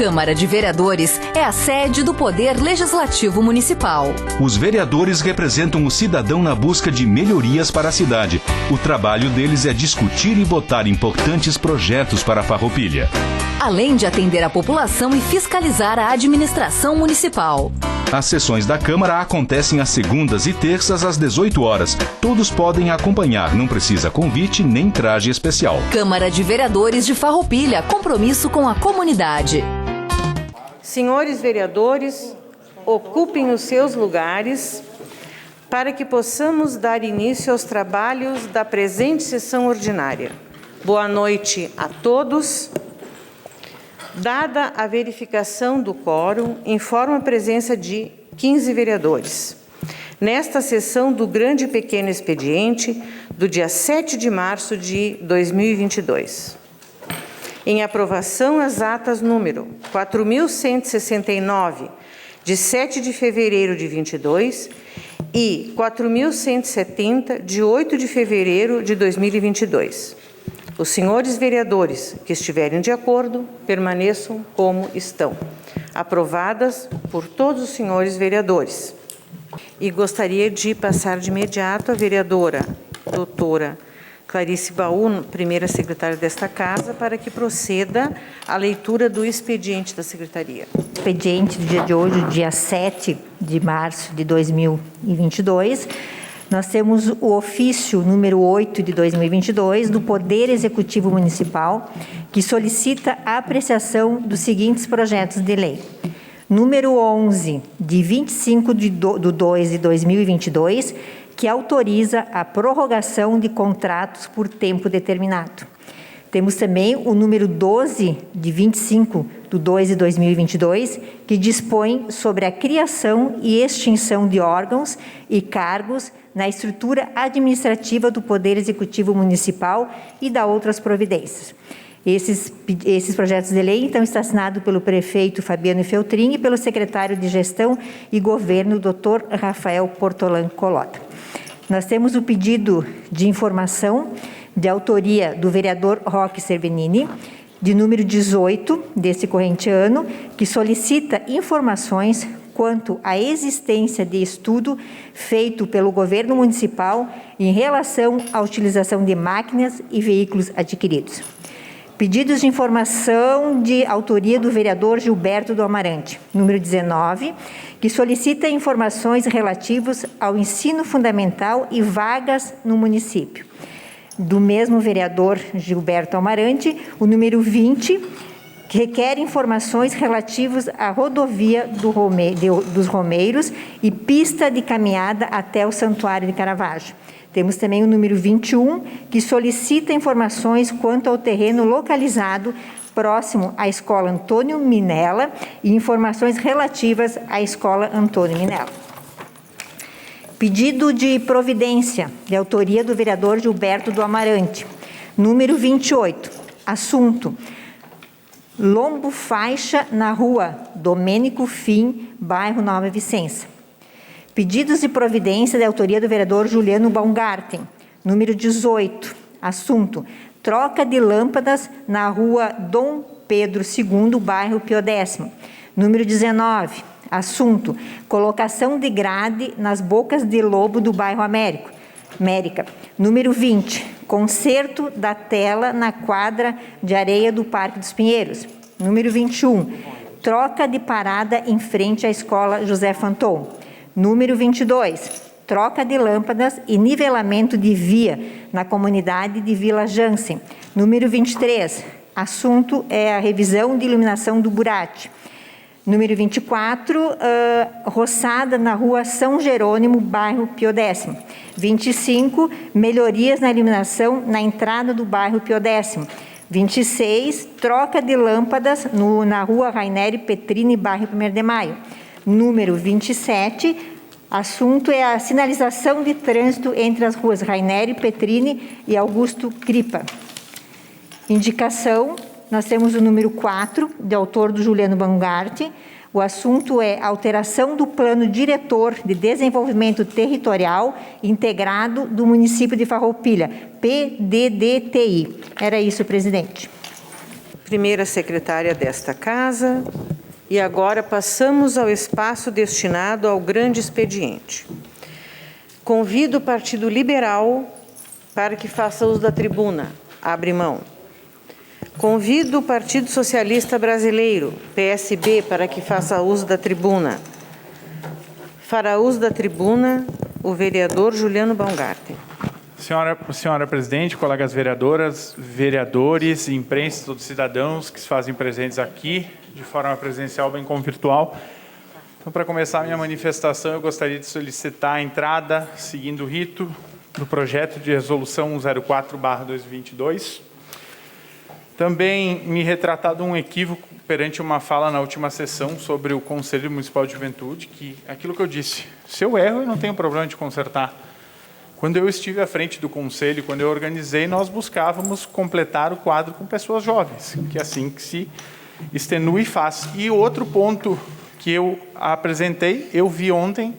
Câmara de Vereadores é a sede do Poder Legislativo Municipal. Os vereadores representam o cidadão na busca de melhorias para a cidade. O trabalho deles é discutir e votar importantes projetos para a Farroupilha, além de atender a população e fiscalizar a administração municipal. As sessões da Câmara acontecem às segundas e terças às 18 horas. Todos podem acompanhar, não precisa convite nem traje especial. Câmara de Vereadores de Farroupilha, compromisso com a comunidade. Senhores vereadores, ocupem os seus lugares para que possamos dar início aos trabalhos da presente sessão ordinária. Boa noite a todos. Dada a verificação do quórum, informo a presença de 15 vereadores. Nesta sessão do Grande e Pequeno Expediente, do dia 7 de março de 2022. Em aprovação, as atas número 4.169, de 7 de fevereiro de 22, e 4.170, de 8 de fevereiro de 2022. Os senhores vereadores que estiverem de acordo, permaneçam como estão. Aprovadas por todos os senhores vereadores. E gostaria de passar de imediato a vereadora doutora Clarice Baú, primeira secretária desta casa, para que proceda a leitura do expediente da secretaria. Expediente do dia de hoje, dia 7 de março de 2022, nós temos o ofício número 8 de 2022 do Poder Executivo Municipal, que solicita a apreciação dos seguintes projetos de lei. Número 11, de 25 de 2 de 2022, que autoriza a prorrogação de contratos por tempo determinado. Temos também o número 12, de 25 de 2 de 2022, que dispõe sobre a criação e extinção de órgãos e cargos na estrutura administrativa do Poder Executivo Municipal e da outras providências. Esses projetos de lei, então, está assinado pelo prefeito Fabiano Feltrin e pelo secretário de Gestão e Governo, Dr. Rafael Portolan Colota. Nós temos o pedido de informação de autoria do vereador Roque Cervenini, de número 18 desse corrente ano, que solicita informações quanto à existência de estudo feito pelo governo municipal em relação à utilização de máquinas e veículos adquiridos. Pedidos de informação de autoria do vereador Gilberto do Amarante, número 19, que solicita informações relativas ao ensino fundamental e vagas no município. Do mesmo vereador Gilberto Amarante, o número 20, que requer informações relativas à rodovia dos Romeiros e pista de caminhada até o Santuário de Caravaggio. Temos também o número 21, que solicita informações quanto ao terreno localizado próximo à Escola Antônio Minella e informações relativas à Escola Antônio Minella. Pedido de providência, de autoria do vereador Gilberto do Amarante, número 28, assunto: lombo faixa na rua Domênico Fim, bairro Nova Vicença. Pedidos de providência de autoria do vereador Juliano Baumgarten, número 18, assunto: troca de lâmpadas na rua Dom Pedro II, bairro Pio X. Número 19, assunto: colocação de grade nas bocas de lobo do bairro América. Número 20, conserto da tela na quadra de areia do Parque dos Pinheiros. Número 21, troca de parada em frente à Escola José Fanton. Número 22, troca de lâmpadas e nivelamento de via na comunidade de Vila Jansen. Número 23, assunto é a revisão de iluminação do Burati. Número 24, roçada na rua São Jerônimo, bairro Pio X. 25, melhorias na iluminação na entrada do bairro Pio X. 26, troca de lâmpadas na rua Raineri Petrini, bairro 1º de Maio. Número 27, assunto é a sinalização de trânsito entre as ruas Raineri Petrini e Augusto Cripa. Indicação, nós temos o número 4, de autor do Juliano Baumgarten. O assunto é alteração do Plano Diretor de Desenvolvimento Territorial Integrado do município de Farroupilha, PDDTI. Era isso, presidente. primeira secretária desta Casa, e agora passamos ao espaço destinado ao grande expediente. Convido o Partido Liberal para que faça uso da tribuna. Abre mão. Convido o Partido Socialista Brasileiro, PSB, para que faça uso da tribuna. Fará uso da tribuna o vereador Juliano Baumgarten. Senhora Presidente, colegas vereadoras, vereadores, imprensa, todos os cidadãos que se fazem presentes aqui, de forma presencial, bem como virtual. Então, para começar a minha manifestação, eu gostaria de solicitar a entrada, seguindo o rito, do projeto de resolução 104/2022. Também me retratar de um equívoco perante uma fala na última sessão sobre o Conselho Municipal de Juventude, que aquilo que eu disse, se eu erro, eu não tenho problema de consertar. Quando eu estive à frente do Conselho, quando eu organizei, nós buscávamos completar o quadro com pessoas jovens, que é assim que se extenua e faz. E outro ponto que eu apresentei, eu vi ontem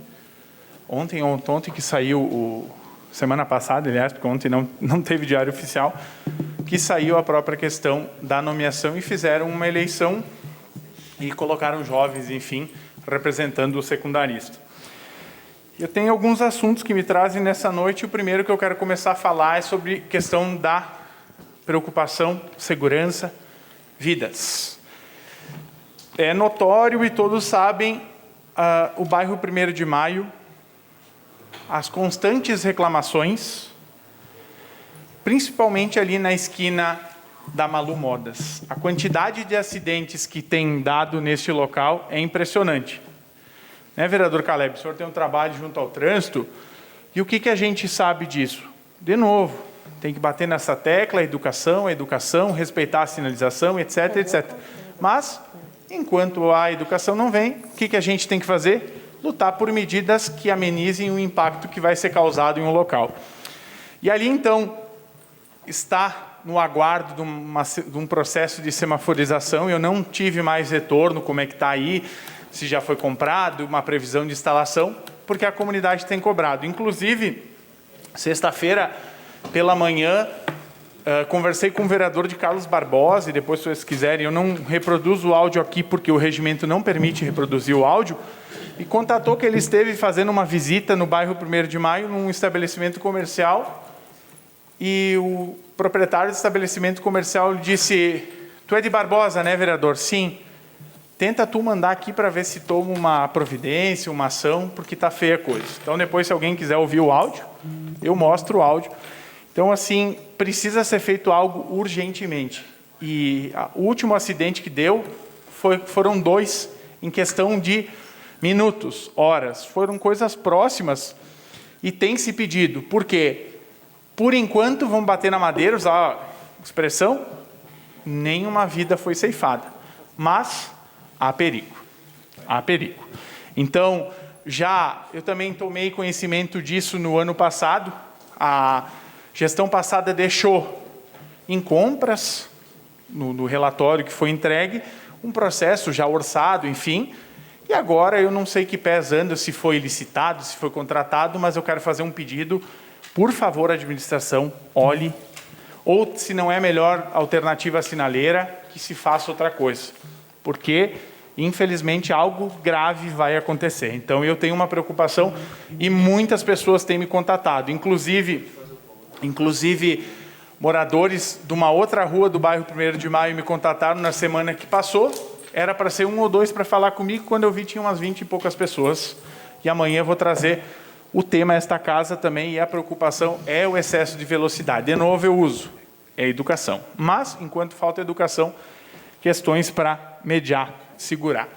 que saiu, semana passada, aliás, porque ontem não teve diário oficial, que saiu a própria questão da nomeação e fizeram uma eleição e colocaram jovens, enfim, representando o secundarista. Eu tenho alguns assuntos que me trazem nessa noite. O primeiro que eu quero começar a falar é sobre questão da preocupação, segurança, vidas. É notório e todos sabem o bairro 1º de Maio, as constantes reclamações, principalmente ali na esquina da Malu Modas. A quantidade de acidentes que tem dado neste local é impressionante. Né, vereador Caleb? O senhor tem um trabalho junto ao trânsito, e o que a gente sabe disso? De novo, tem que bater nessa tecla, educação, respeitar a sinalização, etc, etc. Mas, enquanto a educação não vem, o que a gente tem que fazer? Lutar por medidas que amenizem o impacto que vai ser causado em um local. E ali, então, está no aguardo de um processo de semaforização. Eu não tive mais retorno, como é que está aí, se já foi comprado, uma previsão de instalação, porque a comunidade tem cobrado. Inclusive, sexta-feira, pela manhã, conversei com o vereador de Carlos Barbosa, e depois, se vocês quiserem, eu não reproduzo o áudio aqui, porque o regimento não permite reproduzir o áudio, e contatou que ele esteve fazendo uma visita no bairro 1º de Maio, num estabelecimento comercial, e o proprietário do estabelecimento comercial disse: "Tu é de Barbosa, né, vereador?" "Sim." "Tenta tu mandar aqui para ver se toma uma providência, uma ação, porque está feia a coisa." Então, depois, se alguém quiser ouvir o áudio, eu mostro o áudio. Então, assim, precisa ser feito algo urgentemente. E o último acidente que deu foram 2, em questão de minutos, horas. Foram coisas próximas e tem se pedido. Por quê? Por enquanto, vamos bater na madeira, usar a expressão, nenhuma vida foi ceifada. Mas há perigo. Há perigo. Então, eu também tomei conhecimento disso no ano passado. A gestão passada deixou em compras, no relatório que foi entregue, um processo já orçado, enfim. E agora eu não sei que pés anda, se foi licitado, se foi contratado, mas eu quero fazer um pedido. Por favor, administração, olhe. Ou, se não é a melhor alternativa à sinaleira, que se faça outra coisa. Porque, infelizmente, algo grave vai acontecer. Então, eu tenho uma preocupação e muitas pessoas têm me contatado. Inclusive moradores de uma outra rua do bairro 1º de Maio me contataram na semana que passou. Era para ser 1 ou 2 para falar comigo. Quando eu vi, tinha umas 20 e poucas pessoas. E amanhã eu vou trazer o tema esta casa também, e a preocupação é o excesso de velocidade. De novo, eu uso, é educação. Mas, enquanto falta educação, questões para mediar, segurar.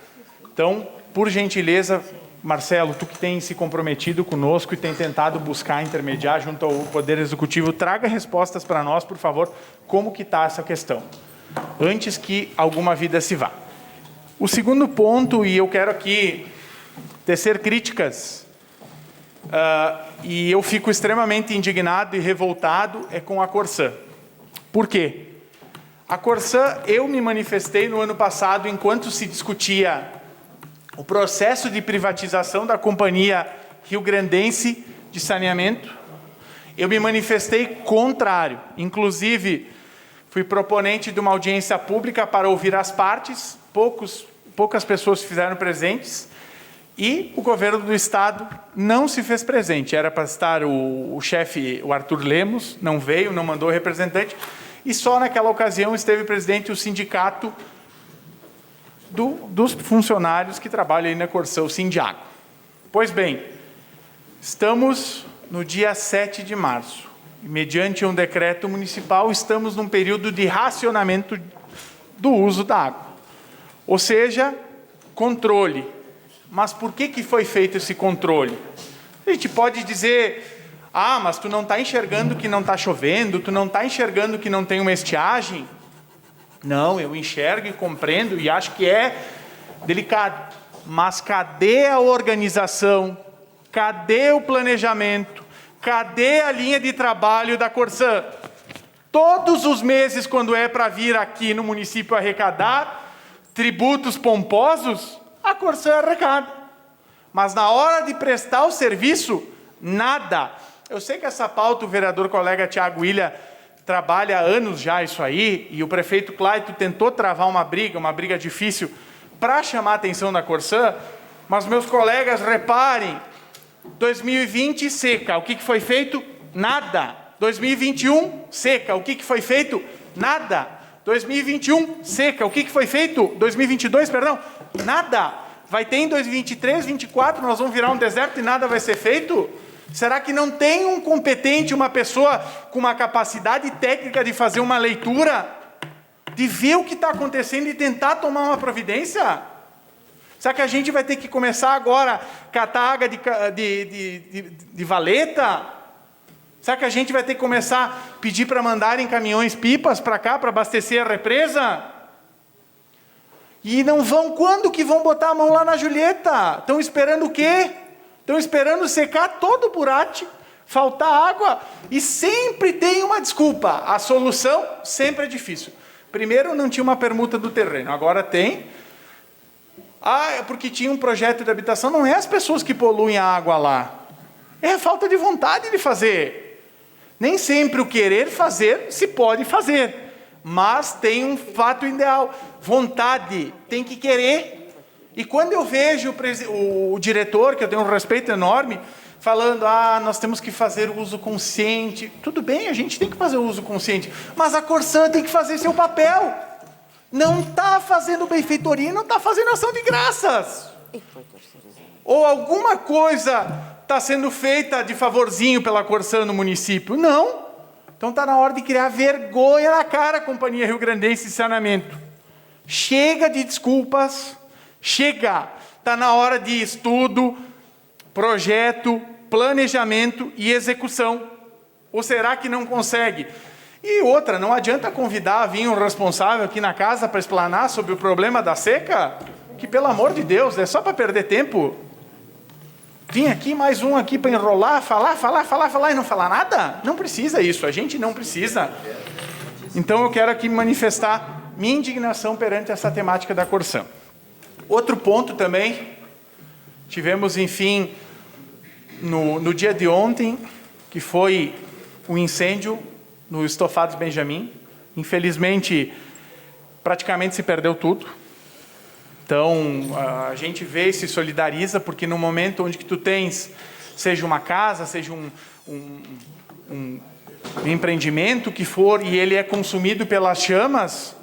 Então, por gentileza, Marcelo, tu que tem se comprometido conosco e tem tentado buscar intermediar junto ao Poder Executivo, traga respostas para nós, por favor, como que está essa questão, antes que alguma vida se vá. O segundo ponto, e eu quero aqui tecer críticas, e eu fico extremamente indignado e revoltado, é com a Corsã. Por quê? A Corsã, eu me manifestei no ano passado, enquanto se discutia o processo de privatização da Companhia Rio-Grandense de Saneamento. Eu me manifestei contrário. Inclusive, Fui proponente de uma audiência pública para ouvir as partes, poucas pessoas se fizeram presentes, e o governo do Estado não se fez presente. Era para estar o chefe, o Arthur Lemos, não veio, não mandou representante, e só naquela ocasião esteve presente o sindicato dos funcionários que trabalham aí na Corsã, o Sindiago. Pois bem, estamos no dia 7 de março. E, mediante um decreto municipal, estamos num período de racionamento do uso da água. Ou seja, controle. Mas por que foi feito esse controle? A gente pode dizer, mas tu não está enxergando que não está chovendo, tu não está enxergando que não tem uma estiagem. Não, eu enxergo e compreendo e acho que é delicado. Mas cadê a organização? Cadê o planejamento? Cadê a linha de trabalho da Corsã? Todos os meses, quando é para vir aqui no município arrecadar tributos pomposos, a Corsã arrecada. Mas na hora de prestar o serviço, nada. Eu sei que essa pauta o vereador colega Tiago Willian trabalha há anos já isso aí, e o prefeito Claito tentou travar uma briga difícil, para chamar a atenção da Corsã, mas meus colegas, reparem, 2020 seca, o que foi feito? Nada. 2021 seca, o que foi feito? Nada. 2021 seca, o que foi feito? 2022, perdão? Nada. Vai ter em 2023, 2024, nós vamos virar um deserto e nada vai ser feito? Será que não tem um competente, uma pessoa com uma capacidade técnica de fazer uma leitura, de ver o que está acontecendo e tentar tomar uma providência? Será que a gente vai ter que começar agora a catar água de valeta? Será que a gente vai ter que começar a pedir para mandarem caminhões pipas para cá, para abastecer a represa? E não vão, quando que vão botar a mão lá na Julieta? Estão esperando o quê? Estão esperando secar todo o burate, faltar água, e sempre tem uma desculpa. A solução sempre é difícil. Primeiro, não tinha uma permuta do terreno, agora tem. É porque tinha um projeto de habitação. Não é as pessoas que poluem a água lá, é a falta de vontade de fazer. Nem sempre o querer fazer se pode fazer, mas tem um fato ideal: vontade, tem que querer. E quando eu vejo o diretor, que eu tenho um respeito enorme, falando, nós temos que fazer o uso consciente. Tudo bem, a gente tem que fazer o uso consciente, mas a Corsã tem que fazer seu papel. Não está fazendo benfeitoria, não está fazendo ação de graças. Ou alguma coisa está sendo feita de favorzinho pela Corsã no município? Não. Então está na hora de criar vergonha na cara a Companhia Rio Grandense de Saneamento. Chega de desculpas. Chega, está na hora de estudo, projeto, planejamento e execução. Ou será que não consegue? E outra, não adianta convidar, vir um responsável aqui na casa para explanar sobre o problema da seca, que pelo amor de Deus, é só para perder tempo. Vim aqui, mais um aqui para enrolar, falar e não falar nada? Não precisa isso, a gente não precisa. Então eu quero aqui manifestar minha indignação perante essa temática da Corsã. Outro ponto também, tivemos, enfim, no dia de ontem, que foi um incêndio no Estofados Benjamin. Infelizmente, praticamente se perdeu tudo. Então, a gente vê e se solidariza, porque no momento onde que tu tens, seja uma casa, seja um empreendimento que for, e ele é consumido pelas chamas,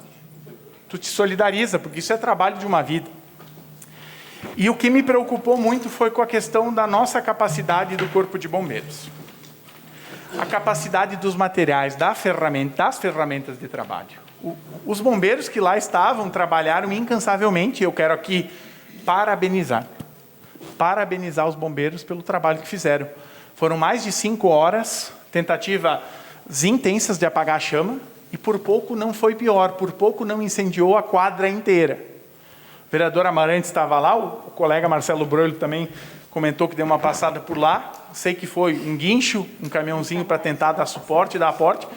tu te solidariza, porque isso é trabalho de uma vida. E o que me preocupou muito foi com a questão da nossa capacidade do Corpo de Bombeiros. A capacidade dos materiais, das ferramentas de trabalho. Os bombeiros que lá estavam trabalharam incansavelmente. Eu quero aqui parabenizar os bombeiros pelo trabalho que fizeram. Foram mais de 5 horas, tentativas intensas de apagar a chama, e por pouco não foi pior, por pouco não incendiou a quadra inteira. O vereador Amarante estava lá, o colega Marcelo Broilo também comentou que deu uma passada por lá. Sei que foi um guincho, um caminhãozinho para tentar dar suporte, dar aporte,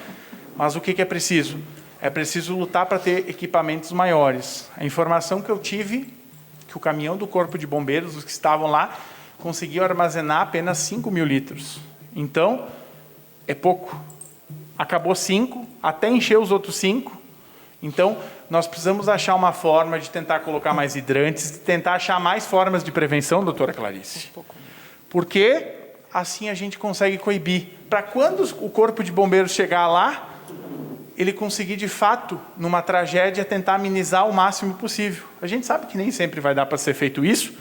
mas o que é preciso? É preciso lutar para ter equipamentos maiores. A informação que eu tive, que o caminhão do Corpo de Bombeiros, os que estavam lá, conseguiu armazenar apenas 5.000 litros. Então, é pouco. Acabou 5, até encher os outros 5. Então, nós precisamos achar uma forma de tentar colocar mais hidrantes, de tentar achar mais formas de prevenção, doutora Clarice. Porque assim a gente consegue coibir. Para quando o corpo de bombeiros chegar lá, ele conseguir, de fato, numa tragédia, tentar amenizar o máximo possível. A gente sabe que nem sempre vai dar para ser feito isso,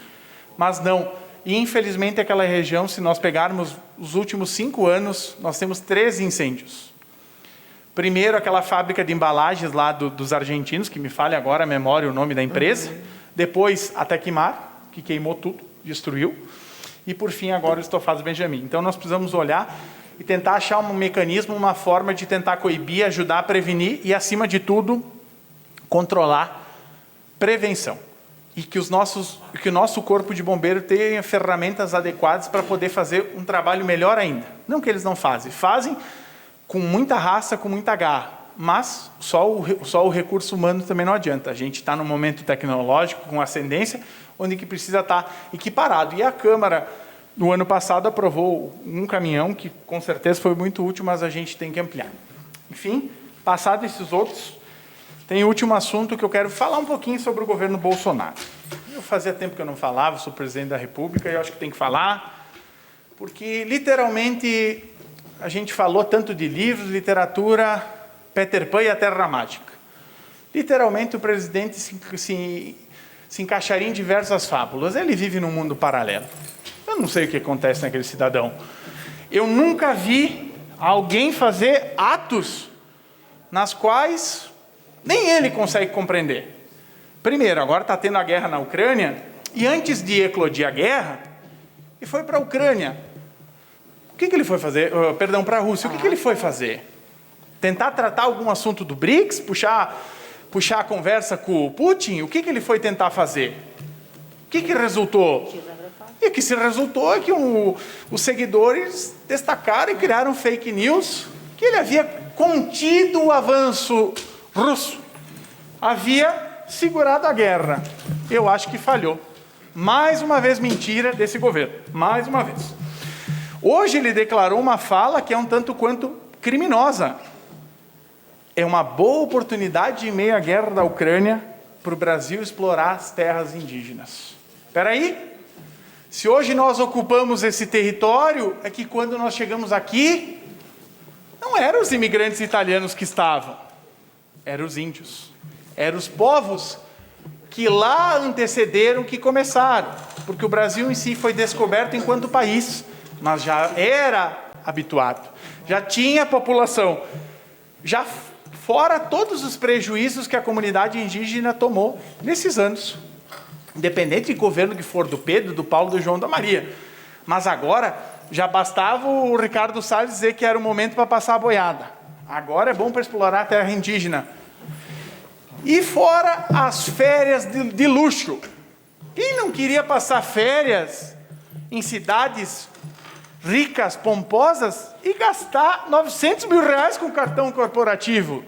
mas não. E, infelizmente, aquela região, se nós pegarmos os últimos 5 anos, nós temos 13 incêndios. Primeiro, aquela fábrica de embalagens lá dos argentinos, que me falha agora a memória, o nome da empresa. Depois, a Tecmar, que queimou tudo, destruiu. E, por fim, agora o Estofados Benjamin. Então, nós precisamos olhar e tentar achar um mecanismo, uma forma de tentar coibir, ajudar a prevenir e, acima de tudo, controlar prevenção. E que o nosso corpo de bombeiro tenha ferramentas adequadas para poder fazer um trabalho melhor ainda. Não que eles não fazem. Fazem com muita raça, com muita garra. Mas só o recurso humano também não adianta. A gente está num momento tecnológico com ascendência, onde que precisa estar equiparado. E a Câmara, no ano passado, aprovou um caminhão, que com certeza foi muito útil, mas a gente tem que ampliar. Enfim, passados esses outros, tem o último assunto que eu quero falar um pouquinho sobre o governo Bolsonaro. Eu fazia tempo que eu não falava, sou presidente da República, e eu acho que tem que falar, porque literalmente a gente falou tanto de livros, literatura, Peter Pan e a Terra Mágica. Literalmente o presidente se encaixaria em diversas fábulas. Ele vive num mundo paralelo. Eu não sei o que acontece naquele cidadão. Eu nunca vi alguém fazer atos nas quais nem ele consegue compreender. Primeiro, agora está tendo a guerra na Ucrânia, e antes de eclodir a guerra, ele foi para a Ucrânia. O que ele foi fazer? Para a Rússia. O que ele foi fazer? Tentar tratar algum assunto do BRICS? Puxar a conversa com o Putin? O que ele foi tentar fazer? O que resultou? E o que se resultou é que os seguidores destacaram e criaram fake news que ele havia contido o avanço russo, havia segurado a guerra. Eu acho que falhou. Mais uma vez mentira desse governo. Mais uma vez. Hoje ele declarou uma fala que é um tanto quanto criminosa. É uma boa oportunidade, em meio à guerra da Ucrânia, para o Brasil explorar as terras indígenas. Espera aí. Se hoje nós ocupamos esse território, é que quando nós chegamos aqui, não eram os imigrantes italianos que estavam, eram os índios. Eram os povos que lá antecederam, que começaram. Porque o Brasil em si foi descoberto enquanto país, mas já era habituado. Já tinha população. Já fora todos os prejuízos que a comunidade indígena tomou nesses anos. Independente de governo que for, do Pedro, do Paulo, do João, da Maria. Mas agora, já bastava o Ricardo Salles dizer que era o momento para passar a boiada. Agora é bom para explorar a terra indígena. E fora as férias de luxo. Quem não queria passar férias em cidades ricas, pomposas, e gastar 900 mil reais com cartão corporativo?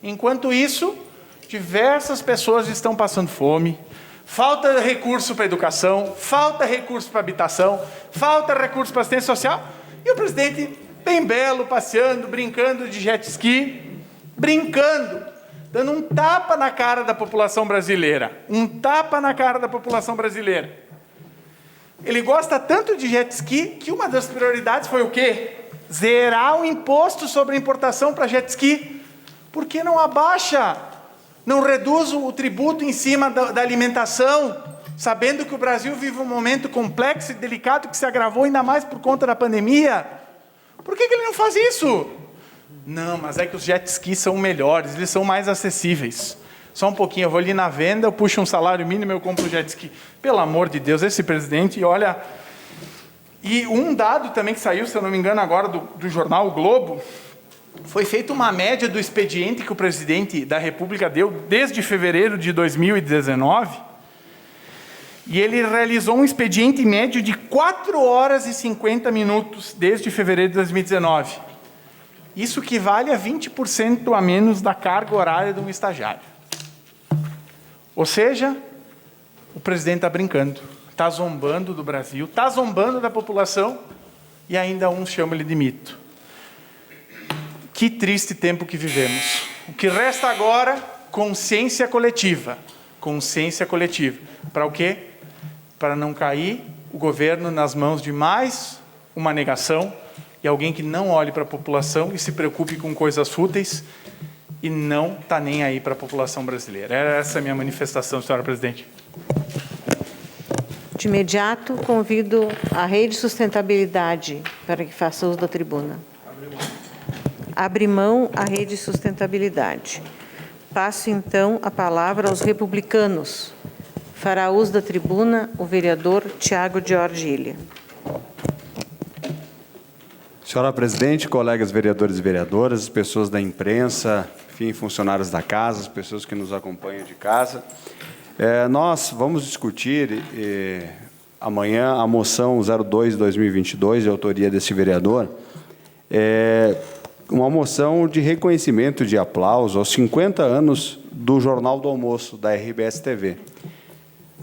Enquanto isso, diversas pessoas estão passando fome, falta recurso para educação, falta recurso para habitação, falta recurso para assistência social, e o presidente bem belo, passeando, brincando de jet ski, dando um tapa na cara da população brasileira. Um tapa na cara da população brasileira. Ele gosta tanto de jet ski que uma das prioridades foi o quê? Zerar o imposto sobre a importação para jet ski. Por que não abaixa? Não reduz o tributo em cima da alimentação, sabendo que o Brasil vive um momento complexo e delicado que se agravou ainda mais por conta da pandemia? Por que ele não faz isso? Não, mas é que os jet skis são melhores, eles são mais acessíveis. Só um pouquinho, eu vou ali na venda, eu puxo um salário mínimo, eu compro um jet ski. Pelo amor de Deus, esse presidente, olha... E um dado também que saiu, se eu não me engano agora, do jornal O Globo, foi feita uma média do expediente que o presidente da República deu desde fevereiro de 2019, e ele realizou um expediente médio de 4 horas e 50 minutos desde fevereiro de 2019. Isso equivale a 20% a menos da carga horária de um estagiário. Ou seja, o presidente está brincando, está zombando do Brasil, está zombando da população, e ainda uns chamam ele de mito. Que triste tempo que vivemos. O que resta agora, consciência coletiva. Consciência coletiva. Para o quê? Para não cair o governo nas mãos de mais uma negação e alguém que não olhe para a população e se preocupe com coisas fúteis e não está nem aí para a população brasileira. Era essa a minha manifestação, senhora presidente. De imediato, convido a Rede Sustentabilidade para que faça uso da tribuna. Abre mão a Rede Sustentabilidade. Passo, então, a palavra aos republicanos. Fará uso da tribuna o vereador Tiago Jorge Ilha. Senhora presidente, colegas vereadores e vereadoras, pessoas da imprensa, enfim, funcionários da casa, as pessoas que nos acompanham de casa. Nós vamos discutir amanhã a moção 02/2022, de autoria desse vereador, uma moção de reconhecimento de aplauso aos 50 anos do Jornal do Almoço, da RBS-TV.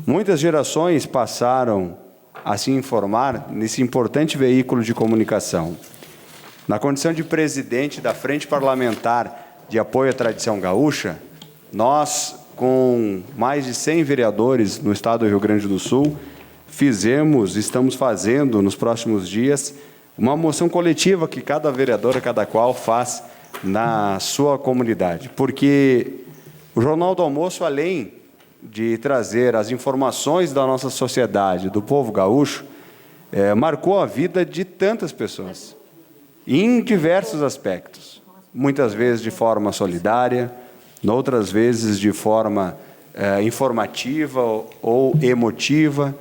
Muitas gerações passaram a se informar nesse importante veículo de comunicação. Na condição de presidente da Frente Parlamentar de Apoio à Tradição Gaúcha, nós, com mais de 100 vereadores no estado do Rio Grande do Sul, estamos fazendo nos próximos dias, uma moção coletiva que cada vereador, cada qual faz na sua comunidade. Porque o Jornal do Almoço, além de trazer as informações da nossa sociedade, do povo gaúcho, marcou a vida de tantas pessoas, em diversos aspectos. Muitas vezes de forma solidária, outras vezes de forma informativa ou emotiva,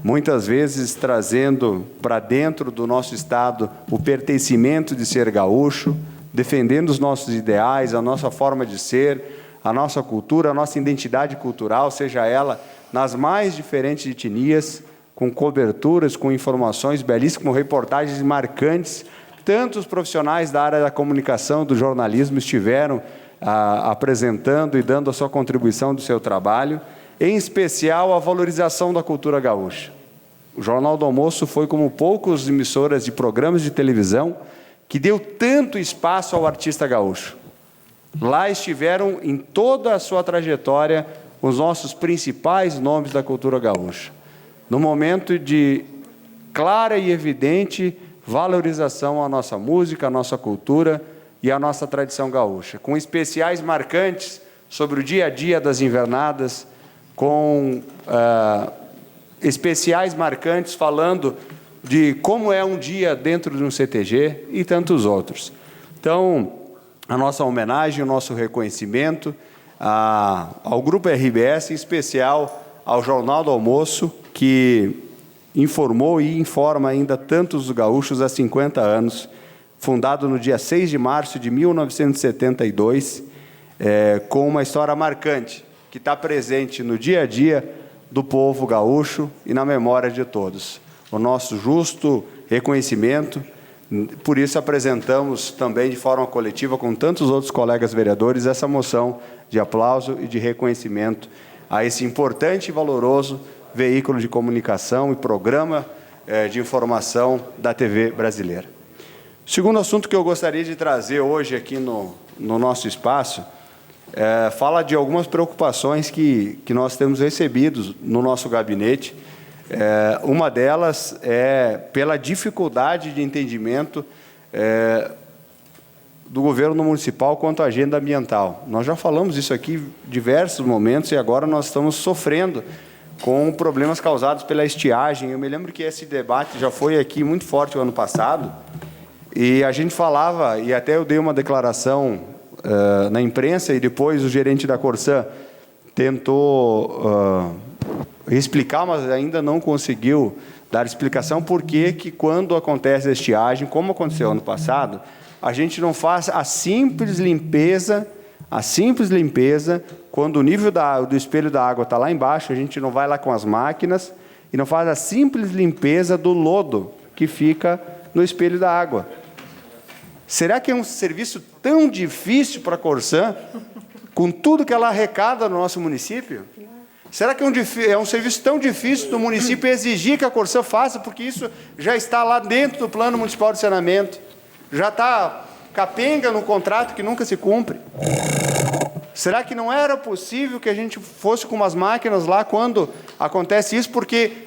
muitas vezes trazendo para dentro do nosso estado o pertencimento de ser gaúcho, defendendo os nossos ideais, a nossa forma de ser, a nossa cultura, a nossa identidade cultural, seja ela nas mais diferentes etnias, com coberturas, com informações belíssimas, com reportagens marcantes. Tantos profissionais da área da comunicação, do jornalismo, estiveram apresentando e dando a sua contribuição do seu trabalho, em especial a valorização da cultura gaúcha. O Jornal do Almoço foi como poucas emissoras de programas de televisão que deu tanto espaço ao artista gaúcho. Lá estiveram, em toda a sua trajetória, os nossos principais nomes da cultura gaúcha. No momento de clara e evidente valorização à nossa música, à nossa cultura e à nossa tradição gaúcha, com especiais marcantes sobre o dia a dia das invernadas, com especiais marcantes falando de como é um dia dentro de um CTG e tantos outros. Então, a nossa homenagem, o nosso reconhecimento ao Grupo RBS, em especial ao Jornal do Almoço, que informou e informa ainda tantos gaúchos há 50 anos, fundado no dia 6 de março de 1972, com uma história marcante, que está presente no dia a dia do povo gaúcho e na memória de todos. O nosso justo reconhecimento. Por isso apresentamos também de forma coletiva, com tantos outros colegas vereadores, essa moção de aplauso e de reconhecimento a esse importante e valoroso veículo de comunicação e programa de informação da TV brasileira. O segundo assunto que eu gostaria de trazer hoje aqui no nosso espaço fala de algumas preocupações que nós temos recebido no nosso gabinete. Uma delas é pela dificuldade de entendimento do governo municipal quanto à agenda ambiental. Nós já falamos isso aqui em diversos momentos e agora nós estamos sofrendo com problemas causados pela estiagem. Eu me lembro que esse debate já foi aqui muito forte o ano passado e a gente falava, e até eu dei uma declaração na imprensa e depois o gerente da Corsã tentou explicar, mas ainda não conseguiu dar explicação por que quando acontece a estiagem, como aconteceu ano passado, a gente não faz a simples limpeza, quando o nível do espelho da água está lá embaixo, a gente não vai lá com as máquinas e não faz a simples limpeza do lodo que fica no espelho da água. Será que é um serviço tão difícil para a Corsã, com tudo que ela arrecada no nosso município? Será que é um serviço tão difícil do município exigir que a Corsã faça, porque isso já está lá dentro do Plano Municipal de Saneamento, já está capenga no contrato que nunca se cumpre? Será que não era possível que a gente fosse com umas máquinas lá quando acontece isso? Porque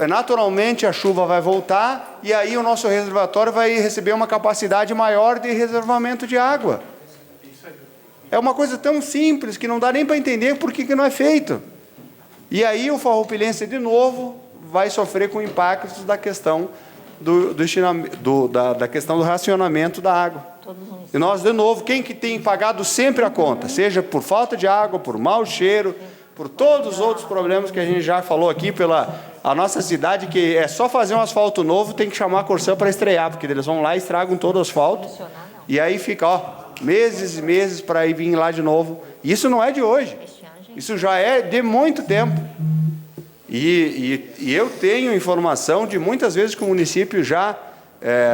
naturalmente a chuva vai voltar e aí o nosso reservatório vai receber uma capacidade maior de reservamento de água. É uma coisa tão simples que não dá nem para entender por que não é feito. E aí o farroupilhense, de novo, vai sofrer com impactos da questão da questão do racionamento da água. E nós, de novo, quem que tem pagado sempre a conta? Seja por falta de água, por mau cheiro, por todos os outros problemas que a gente já falou aqui, pela a nossa cidade, que é só fazer um asfalto novo, tem que chamar a Corsã para estrear, porque eles vão lá e estragam todo o asfalto. E aí fica, meses e meses para ir vir lá de novo. Isso não é de hoje. Isso já é de muito tempo. E eu tenho informação de muitas vezes que o município já,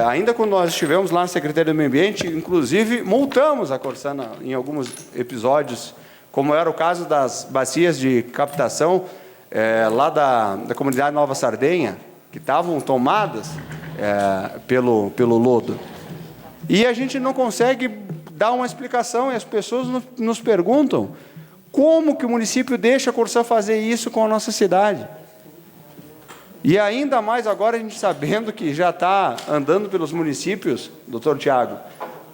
ainda quando nós estivemos lá na Secretaria do Meio Ambiente, inclusive multamos a Corsã em alguns episódios, como era o caso das bacias de captação lá da comunidade Nova Sardenha, que estavam tomadas pelo lodo. E a gente não consegue dar uma explicação, e as pessoas nos perguntam como que o município deixa a Corsã fazer isso com a nossa cidade. E ainda mais agora a gente sabendo que já está andando pelos municípios, doutor Tiago,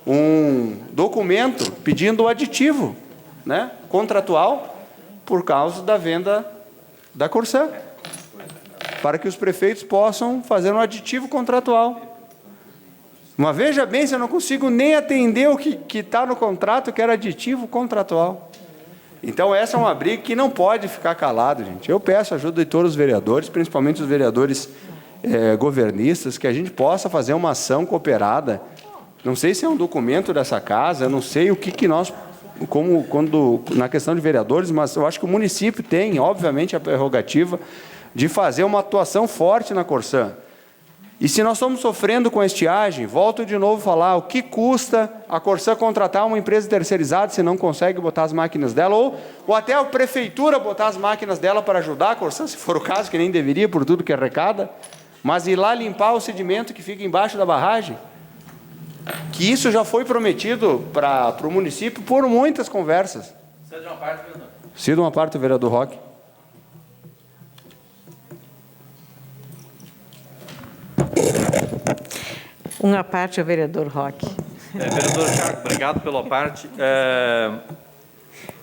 um documento pedindo o aditivo, né, contratual, por causa da venda da Corsã, para que os prefeitos possam fazer um aditivo contratual. Mas veja bem, se eu não consigo nem atender o que está no contrato, que era aditivo contratual. Então, essa é uma briga que não pode ficar calado, gente. Eu peço a ajuda de todos os vereadores, principalmente os vereadores governistas, que a gente possa fazer uma ação cooperada. Não sei se é um documento dessa casa, eu não sei o que nós, na questão de vereadores, mas eu acho que o município tem, obviamente, a prerrogativa de fazer uma atuação forte na Corsã. E se nós estamos sofrendo com a estiagem, volto de novo a falar, o que custa a Corsã contratar uma empresa terceirizada se não consegue botar as máquinas dela, ou até a prefeitura botar as máquinas dela para ajudar a Corsã, se for o caso, que nem deveria, por tudo que arrecada, mas ir lá limpar o sedimento que fica embaixo da barragem, que isso já foi prometido para o município por muitas conversas. Cede uma parte, vereador. Cede uma parte, vereador Roque. Uma parte ao vereador Roque. Vereador Tiago, obrigado pela parte.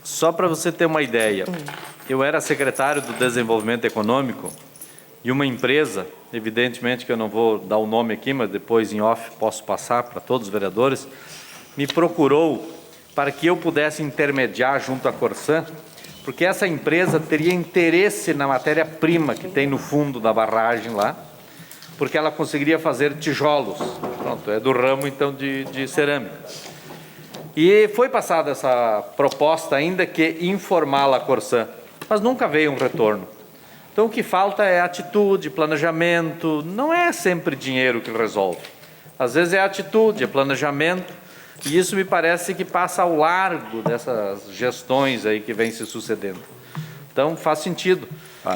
Só para você ter uma ideia, eu era secretário do Desenvolvimento Econômico e uma empresa, evidentemente que eu não vou dar o nome aqui, mas depois em off posso passar para todos os vereadores, me procurou para que eu pudesse intermediar junto à Corsã, porque essa empresa teria interesse na matéria-prima que tem no fundo da barragem lá, porque ela conseguiria fazer tijolos. Pronto, é do ramo, então, de cerâmica. E foi passada essa proposta, ainda que informal, à Corsã, mas nunca veio um retorno. Então, o que falta é atitude, planejamento, não é sempre dinheiro que resolve. Às vezes é atitude, é planejamento, e isso me parece que passa ao largo dessas gestões aí que vêm se sucedendo. Então, faz sentido.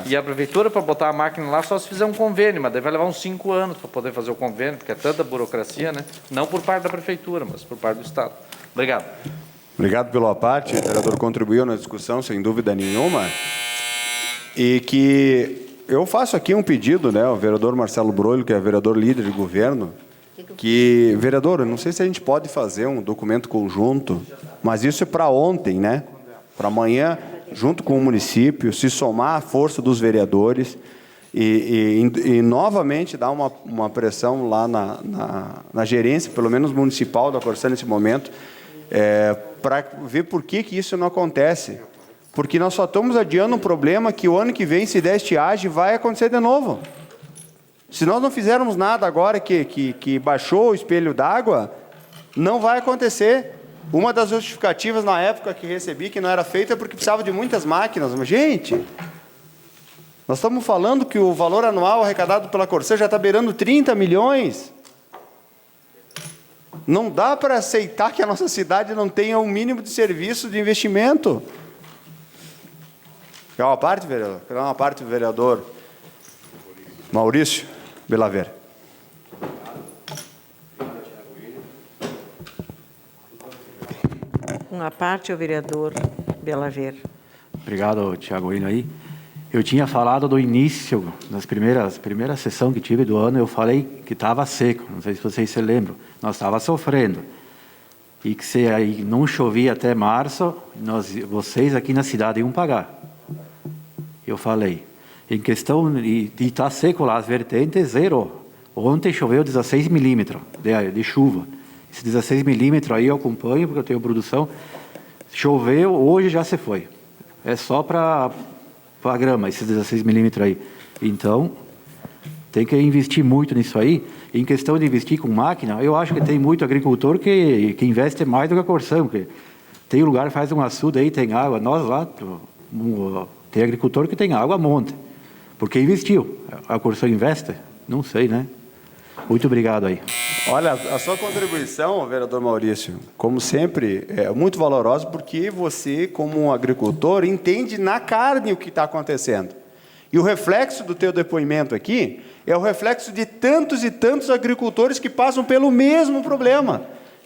E a prefeitura, para botar a máquina lá, só se fizer um convênio, mas deve levar uns 5 anos para poder fazer o convênio, porque é tanta burocracia, né? Não por parte da prefeitura, mas por parte do Estado. Obrigado. Obrigado pela parte. O vereador contribuiu na discussão, sem dúvida nenhuma. E que eu faço aqui um pedido, né, ao vereador Marcelo Broilho, que é vereador líder de governo, que, vereador, eu não sei se a gente pode fazer um documento conjunto, mas isso é para ontem, né? Para amanhã, junto com o município, se somar à força dos vereadores e novamente dar uma pressão lá na gerência, pelo menos municipal da Corsã nesse momento, para ver por que isso não acontece. Porque nós só estamos adiando um problema que o ano que vem, se der estiagem, vai acontecer de novo. Se nós não fizermos nada agora que baixou o espelho d'água, não vai acontecer. Uma das justificativas na época que recebi que não era feita é porque precisava de muitas máquinas. Mas, gente, nós estamos falando que o valor anual arrecadado pela Corsã já está beirando 30 milhões. Não dá para aceitar que a nossa cidade não tenha um mínimo de serviço de investimento. Quer uma parte, vereador? Quer uma parte, vereador Maurício Belaver. a parte ao vereador Belaver. Obrigado, Tiago Hino aí. Eu tinha falado do início, nas primeiras sessão que tive do ano, eu falei que estava seco, não sei se vocês se lembram, nós estávamos sofrendo. E que se aí não chovia até março, vocês aqui na cidade iam pagar. Eu falei. Em questão, e está seco lá, as vertentes, zero. Ontem choveu 16 milímetros de chuva. Esses 16 milímetros aí eu acompanho, porque eu tenho produção. Choveu, hoje já se foi. É só para a grama, esses 16 milímetros aí. Então, tem que investir muito nisso aí. Em questão de investir com máquina, eu acho que tem muito agricultor que investe mais do que a Corsã. Tem lugar que faz um açude aí, tem água. Nós lá, tem agricultor que tem água a monte. Porque investiu. A Corsã investe? Não sei, né? Muito obrigado aí. Olha, a sua contribuição, vereador Maurício, como sempre, é muito valorosa, porque você, como um agricultor, entende na carne o que está acontecendo. E o reflexo do teu depoimento aqui é o reflexo de tantos e tantos agricultores que passam pelo mesmo problema,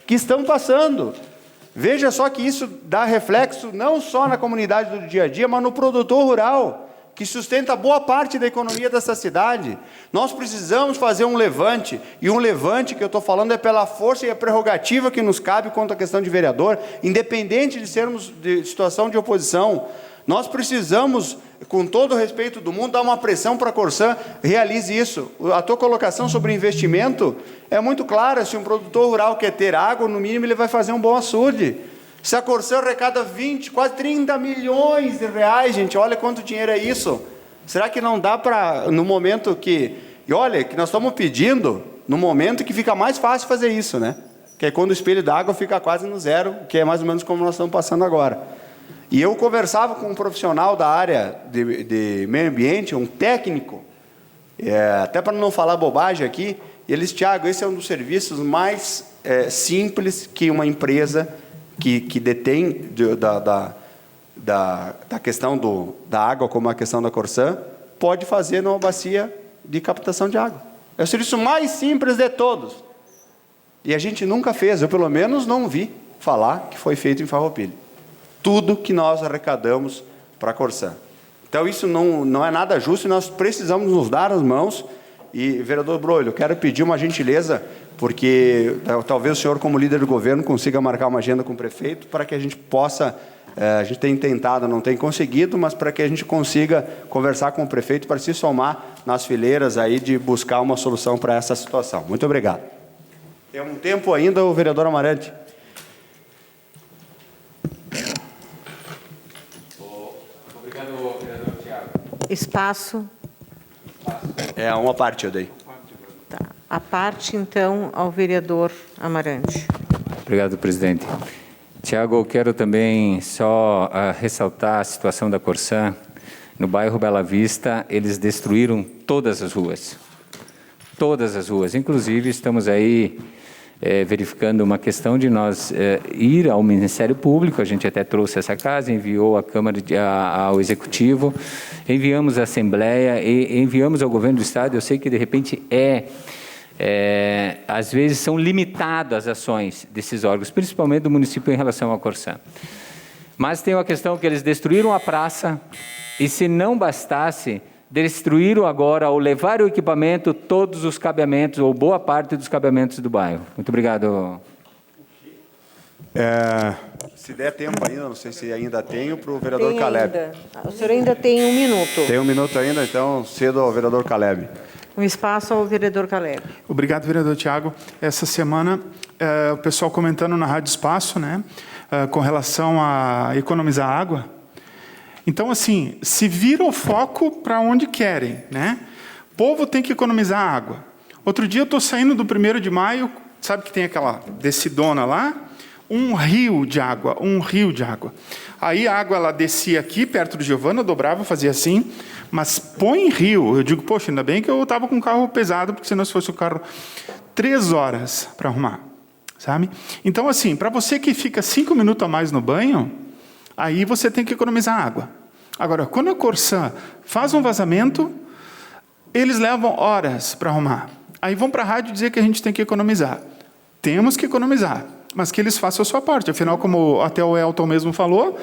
que estão passando. Veja só que isso dá reflexo não só na comunidade do dia a dia, mas no produtor rural, que sustenta boa parte da economia dessa cidade. Nós precisamos fazer um levante, e um levante que eu estou falando é pela força e a prerrogativa que nos cabe quanto à questão de vereador, independente de sermos de situação de oposição. Nós precisamos, com todo o respeito do mundo, dar uma pressão para a Corsã, realize isso. A tua colocação sobre investimento é muito clara. Se um produtor rural quer ter água, no mínimo ele vai fazer um bom açude. Se a Corsã arrecada 20, quase 30 milhões de reais, gente, olha quanto dinheiro é isso. Será que não dá para, no momento que... E olha, que nós estamos pedindo, no momento que fica mais fácil fazer isso, né? Que é quando o espelho d'água fica quase no zero, que é mais ou menos como nós estamos passando agora. E eu conversava com um profissional da área de meio ambiente, um técnico, até para não falar bobagem aqui, e eles, Tiago, esse é um dos serviços mais simples que uma empresa que detém da questão da água, como a questão da Corsã, pode fazer numa bacia de captação de água. É o serviço mais simples de todos. E a gente nunca fez, eu pelo menos não vi falar que foi feito em Farroupilha. Tudo que nós arrecadamos para a Corsã. Então isso não é nada justo e nós precisamos nos dar as mãos. E, vereador Broglio, eu quero pedir uma gentileza, porque talvez o senhor, como líder do governo, consiga marcar uma agenda com o prefeito para que a gente possa, a gente tem tentado, não tem conseguido, mas para que a gente consiga conversar com o prefeito para se somar nas fileiras aí de buscar uma solução para essa situação. Muito obrigado. Tem um tempo ainda, o vereador Amarante. Obrigado, vereador Tiago. Espaço. É uma parte, eu dei. Tá. A parte, então, ao vereador Amarante. Obrigado, presidente. Tiago, eu quero também só ressaltar a situação da Corsã. No bairro Bela Vista, eles destruíram todas as ruas. Todas as ruas. Inclusive, estamos aí verificando uma questão de nós ir ao Ministério Público. A gente até trouxe essa casa, enviou à Câmara, ao Executivo, enviamos à Assembleia e enviamos ao Governo do Estado. Eu sei que, de repente, às vezes são limitadas as ações desses órgãos, principalmente do município em relação à Corsã. Mas tem uma questão que eles destruíram a praça e, se não bastasse, destruíram agora, ou levaram o equipamento, todos os cabeamentos, ou boa parte dos cabeamentos do bairro. Muito obrigado. Se der tempo ainda, não sei se ainda tenho, para o vereador Caleb. Ainda. O senhor ainda tem 1 minuto. Tem 1 minuto ainda, então cedo ao vereador Caleb. Um espaço ao vereador Caleb. Obrigado, vereador Tiago. Essa semana, o pessoal comentando na Rádio Espaço, né, com relação a economizar água. Então, assim, se vira o foco para onde querem, né? O povo tem que economizar água. Outro dia eu estou saindo do 1º de maio, sabe que tem aquela descidona lá? Um rio de água. Aí a água, ela descia aqui, perto do Giovana, dobrava, fazia assim, mas põe em rio. Eu digo, poxa, ainda bem que eu estava com um carro pesado, porque senão se fosse o carro 3 horas para arrumar, sabe? Então, assim, para você que fica 5 minutos a mais no banho, aí você tem que economizar água. Agora, quando a Corsã faz um vazamento, eles levam horas para arrumar. Aí vão para a rádio dizer que a gente tem que economizar. Temos que economizar. mas que eles façam a sua parte. Afinal, como até o Elton mesmo falou,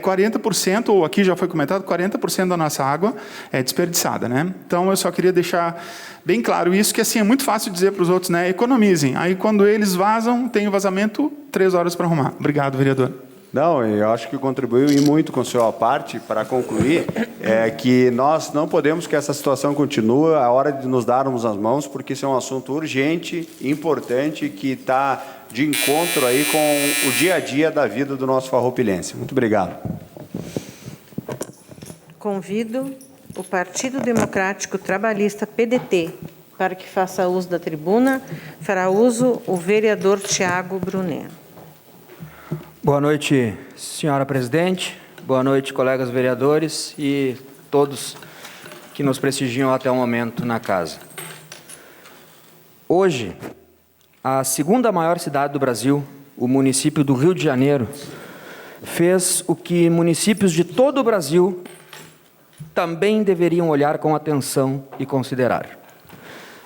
40%, ou aqui já foi comentado, 40% da nossa água é desperdiçada, né? Então, eu só queria deixar bem claro isso, que assim é muito fácil dizer para os outros, né? Economizem. Aí, quando eles vazam, tem o vazamento, 3 horas para arrumar. Obrigado, vereador. Não, eu acho que contribuiu e muito com a sua parte. Para concluir, é que nós não podemos que essa situação continue, a hora de nos darmos as mãos, porque isso é um assunto urgente, importante, que está de encontro aí com o dia a dia da vida do nosso farroupilense. Muito obrigado. Convido o Partido Democrático Trabalhista, PDT, para que faça uso da tribuna. Fará uso o vereador Tiago Brunet. Boa noite, senhora presidente. Boa noite, colegas vereadores e todos que nos prestigiam até o momento na casa. Hoje, a segunda maior cidade do Brasil, o município do Rio de Janeiro, fez o que municípios de todo o Brasil também deveriam olhar com atenção e considerar.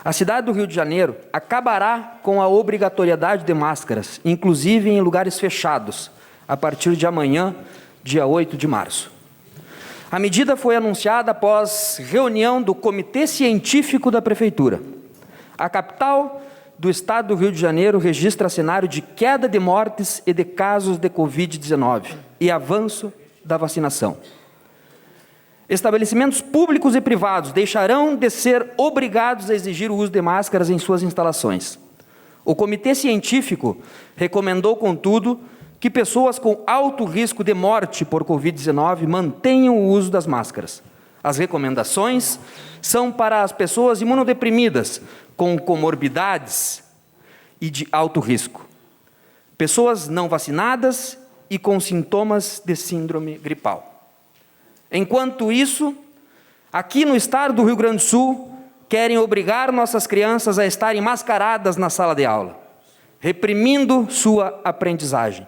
A cidade do Rio de Janeiro acabará com a obrigatoriedade de máscaras, inclusive em lugares fechados, a partir de amanhã, dia 8 de março. A medida foi anunciada após reunião do Comitê Científico da Prefeitura. A capital do estado do Rio de Janeiro registra cenário de queda de mortes e de casos de Covid-19 e avanço da vacinação. Estabelecimentos públicos e privados deixarão de ser obrigados a exigir o uso de máscaras em suas instalações. O Comitê Científico recomendou, contudo, que pessoas com alto risco de morte por Covid-19 mantenham o uso das máscaras. As recomendações são para as pessoas imunodeprimidas, com comorbidades e de alto risco, pessoas não vacinadas e com sintomas de síndrome gripal. Enquanto isso, aqui no estado do Rio Grande do Sul, querem obrigar nossas crianças a estarem mascaradas na sala de aula, reprimindo sua aprendizagem.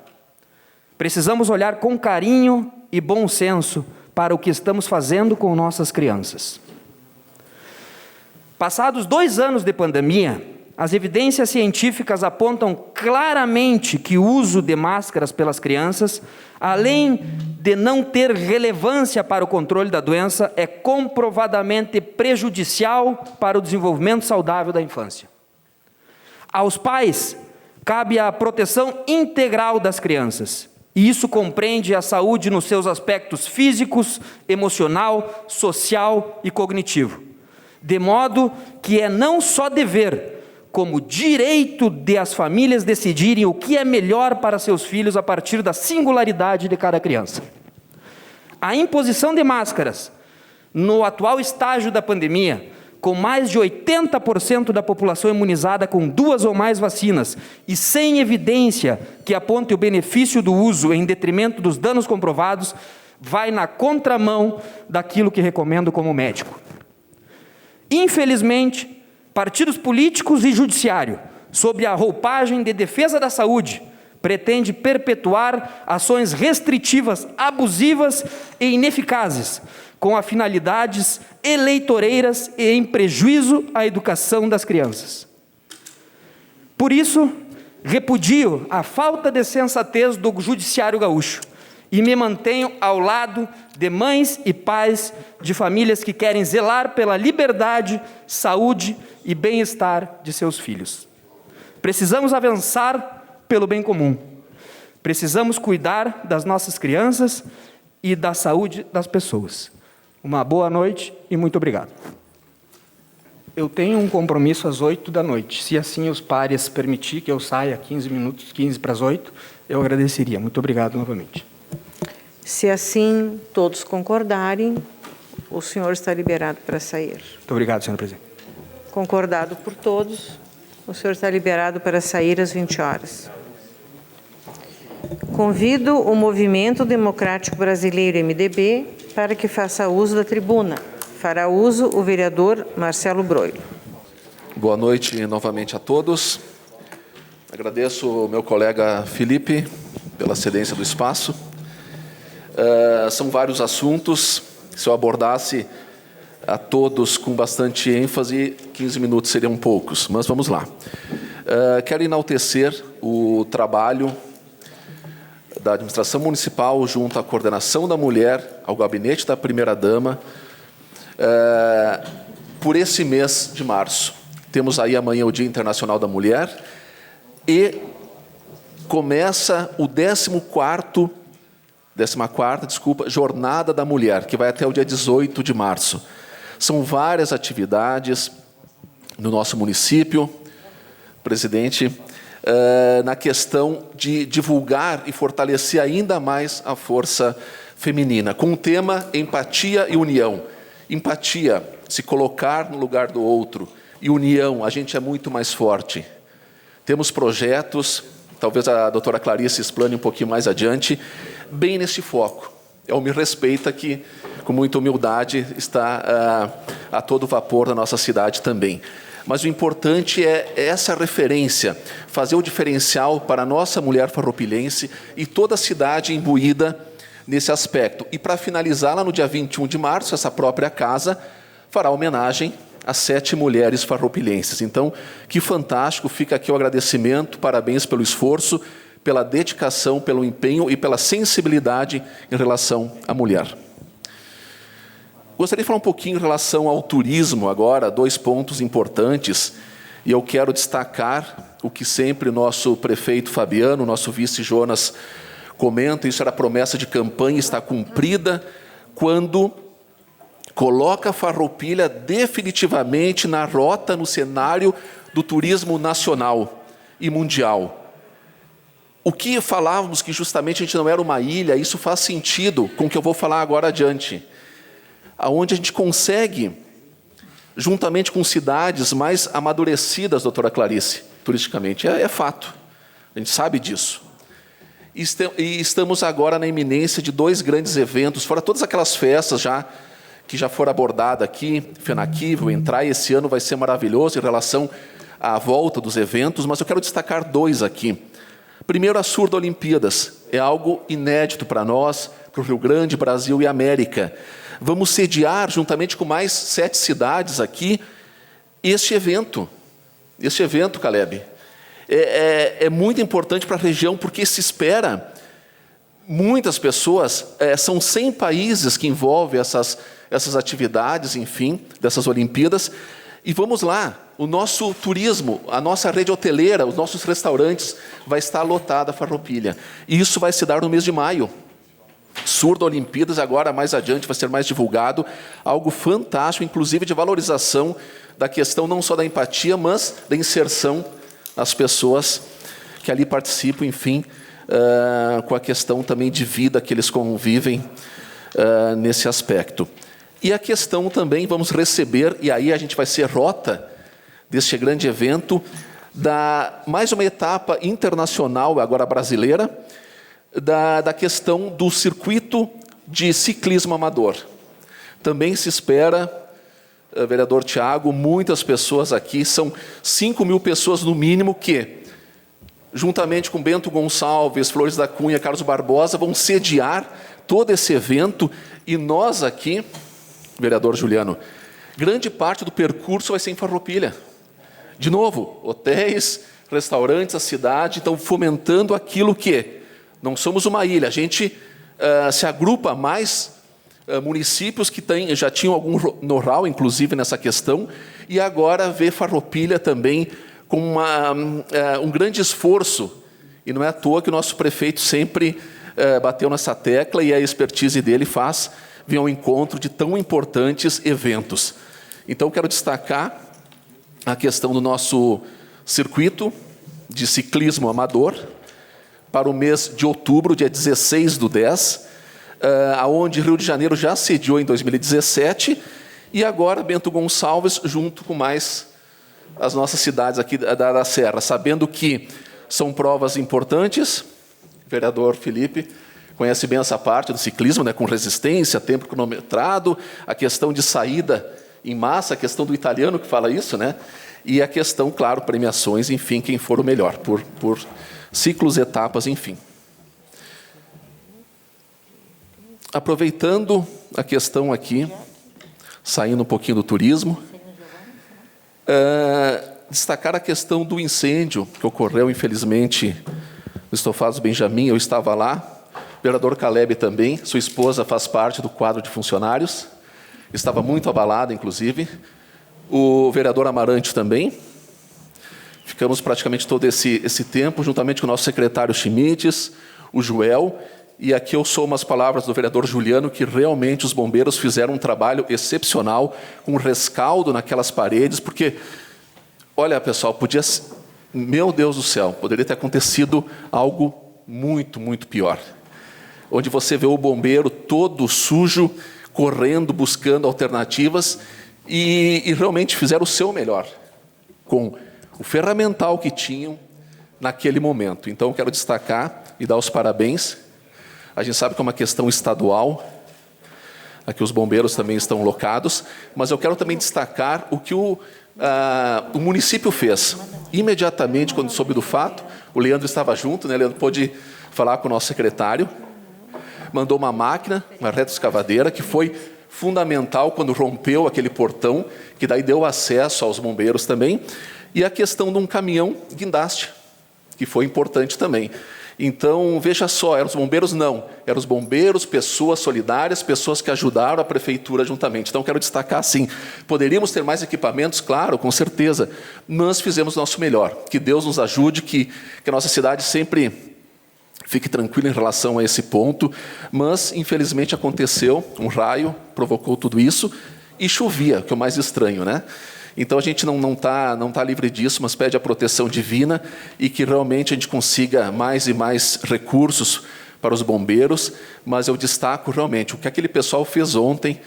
Precisamos olhar com carinho e bom senso para o que estamos fazendo com nossas crianças. Passados 2 anos de pandemia, as evidências científicas apontam claramente que o uso de máscaras pelas crianças, além de não ter relevância para o controle da doença, é comprovadamente prejudicial para o desenvolvimento saudável da infância. Aos pais, cabe a proteção integral das crianças, e isso compreende a saúde nos seus aspectos físicos, emocional, social e cognitivo, de modo que é não só dever, como direito de as famílias decidirem o que é melhor para seus filhos a partir da singularidade de cada criança. A imposição de máscaras, no atual estágio da pandemia, com mais de 80% da população imunizada com 2 ou mais vacinas e sem evidência que aponte o benefício do uso em detrimento dos danos comprovados, vai na contramão daquilo que recomendo como médico. Infelizmente, partidos políticos e judiciário, sob a roupagem de defesa da saúde, pretende perpetuar ações restritivas, abusivas e ineficazes, com a finalidades eleitoreiras e em prejuízo à educação das crianças. Por isso, repudio a falta de sensatez do judiciário gaúcho e me mantenho ao lado de mães e pais de famílias que querem zelar pela liberdade, saúde e bem-estar de seus filhos. Precisamos avançar pelo bem comum. Precisamos cuidar das nossas crianças e da saúde das pessoas. Uma boa noite e muito obrigado. Eu tenho um compromisso às 8 da noite. Se assim os pares permitir que eu saia 15 minutos, 15 para as 8, eu agradeceria. Muito obrigado novamente. Se assim todos concordarem, o senhor está liberado para sair. Muito obrigado, senhora presidente. Concordado por todos, o senhor está liberado para sair às 20 horas. Convido o Movimento Democrático Brasileiro, MDB, para que faça uso da tribuna. Fará uso o vereador Marcelo Broilo. Boa noite novamente a todos. Agradeço ao meu colega Felipe pela cedência do espaço. São vários assuntos. Se eu abordasse a todos com bastante ênfase, 15 minutos seriam poucos, mas vamos lá. Quero enaltecer o trabalho da administração municipal junto à coordenação da mulher, ao gabinete da primeira-dama, por esse mês de março. Temos aí amanhã o Dia Internacional da Mulher e começa o 14ª Jornada da Mulher, que vai até o dia 18 de março. São várias atividades no nosso município, presidente, na questão de divulgar e fortalecer ainda mais a força feminina, com o tema empatia e união. Empatia, se colocar no lugar do outro, e união, a gente é muito mais forte. Temos projetos, talvez a doutora Clarice explane um pouquinho mais adiante, bem nesse foco. É o Me Respeita que, com muita humildade, está a todo vapor na nossa cidade também. Mas o importante é essa referência, fazer o diferencial para a nossa mulher farroupilhense e toda a cidade imbuída nesse aspecto. E para finalizar, lá no dia 21 de março, essa própria casa fará homenagem a 7 mulheres farroupilhenses. Então, que fantástico, fica aqui o agradecimento, parabéns pelo esforço, pela dedicação, pelo empenho e pela sensibilidade em relação à mulher. Gostaria de falar um pouquinho em relação ao turismo agora, 2 pontos importantes, e eu quero destacar o que sempre o nosso prefeito Fabiano, nosso vice Jonas comenta, isso era promessa de campanha, está cumprida, quando coloca a Farroupilha definitivamente na rota, no cenário do turismo nacional e mundial. O que falávamos que justamente a gente não era uma ilha, isso faz sentido com o que eu vou falar agora adiante. Aonde a gente consegue, juntamente com cidades mais amadurecidas, doutora Clarice, turisticamente, é fato, a gente sabe disso. E estamos agora na iminência de 2 grandes eventos, fora todas aquelas festas que já foram abordadas aqui, FENAQUI, entrar esse ano vai ser maravilhoso em relação à volta dos eventos, mas eu quero destacar 2 aqui. Primeiro, a Surdo Olimpíadas, é algo inédito para nós, para o Rio Grande, Brasil e América. Vamos sediar, juntamente com mais 7 cidades aqui, este evento, Caleb. É muito importante para a região, porque se espera muitas pessoas, são 100 países que envolvem essas atividades, enfim, dessas Olimpíadas, e vamos lá, o nosso turismo, a nossa rede hoteleira, os nossos restaurantes, vai estar lotada a Farroupilha, e isso vai se dar no mês de maio. Surdo Olimpíadas, agora mais adiante vai ser mais divulgado, algo fantástico, inclusive de valorização da questão não só da empatia, mas da inserção das pessoas que ali participam, enfim, com a questão também de vida que eles convivem nesse aspecto. E a questão também, vamos receber, e aí a gente vai ser rota deste grande evento, mais uma etapa internacional, agora brasileira, da questão do circuito de ciclismo amador. Também se espera, vereador Tiago, muitas pessoas aqui, são 5.000 pessoas no mínimo que, juntamente com Bento Gonçalves, Flores da Cunha, Carlos Barbosa, vão sediar todo esse evento, e nós aqui, vereador Juliano, grande parte do percurso vai ser em Farroupilha. De novo, hotéis, restaurantes, a cidade, estão fomentando aquilo que não somos uma ilha, a gente se agrupa mais municípios que já tinham algum know-how, inclusive, nessa questão, e agora vê Farroupilha também com um grande esforço, e não é à toa que o nosso prefeito sempre bateu nessa tecla, e a expertise dele vem ao encontro de tão importantes eventos. Então, quero destacar a questão do nosso circuito de ciclismo amador, para o mês de outubro, dia 16/10, aonde Rio de Janeiro já sediou em 2017, e agora Bento Gonçalves, junto com mais as nossas cidades aqui da Serra, sabendo que são provas importantes. O vereador Felipe conhece bem essa parte do ciclismo, né, com resistência, tempo cronometrado, a questão de saída em massa, a questão do italiano que fala isso, né, e a questão, claro, premiações, enfim, quem for o melhor, por ciclos, etapas, enfim. Aproveitando a questão aqui, saindo um pouquinho do turismo, destacar a questão do incêndio que ocorreu, infelizmente, no Estofados Benjamin. Eu estava lá, o vereador Caleb também, sua esposa faz parte do quadro de funcionários, estava muito abalada, inclusive, o vereador Amarante também. Ficamos praticamente todo esse tempo, juntamente com o nosso secretário Schmitz, o Joel, e aqui eu sou umas palavras do vereador Juliano, que realmente os bombeiros fizeram um trabalho excepcional, com rescaldo naquelas paredes, porque, olha, pessoal, podia, meu Deus do céu, poderia ter acontecido algo muito, muito pior. Onde você vê o bombeiro todo sujo, correndo, buscando alternativas, e realmente fizeram o seu melhor, com o ferramental que tinham naquele momento. Então, eu quero destacar e dar os parabéns. A gente sabe que é uma questão estadual, aqui os bombeiros também estão locados, mas eu quero também destacar o que o município fez. Imediatamente, quando soube do fato, o Leandro estava junto, né? O Leandro pôde falar com o nosso secretário, mandou uma máquina, uma retroescavadeira, que foi fundamental quando rompeu aquele portão, que daí deu acesso aos bombeiros também, e a questão de um caminhão guindaste, que foi importante também. Então, veja só, eram os bombeiros? Não. Eram os bombeiros, pessoas solidárias, pessoas que ajudaram a prefeitura juntamente. Então, quero destacar, sim, poderíamos ter mais equipamentos? Claro, com certeza. Nós fizemos o nosso melhor. Que Deus nos ajude, que a nossa cidade sempre fique tranquila em relação a esse ponto. Mas, infelizmente, aconteceu um raio, provocou tudo isso, e chovia, que é o mais estranho, né? Então, a gente não tá livre disso, mas pede a proteção divina e que realmente a gente consiga mais e mais recursos para os bombeiros. Mas eu destaco realmente o que aquele pessoal fez ontem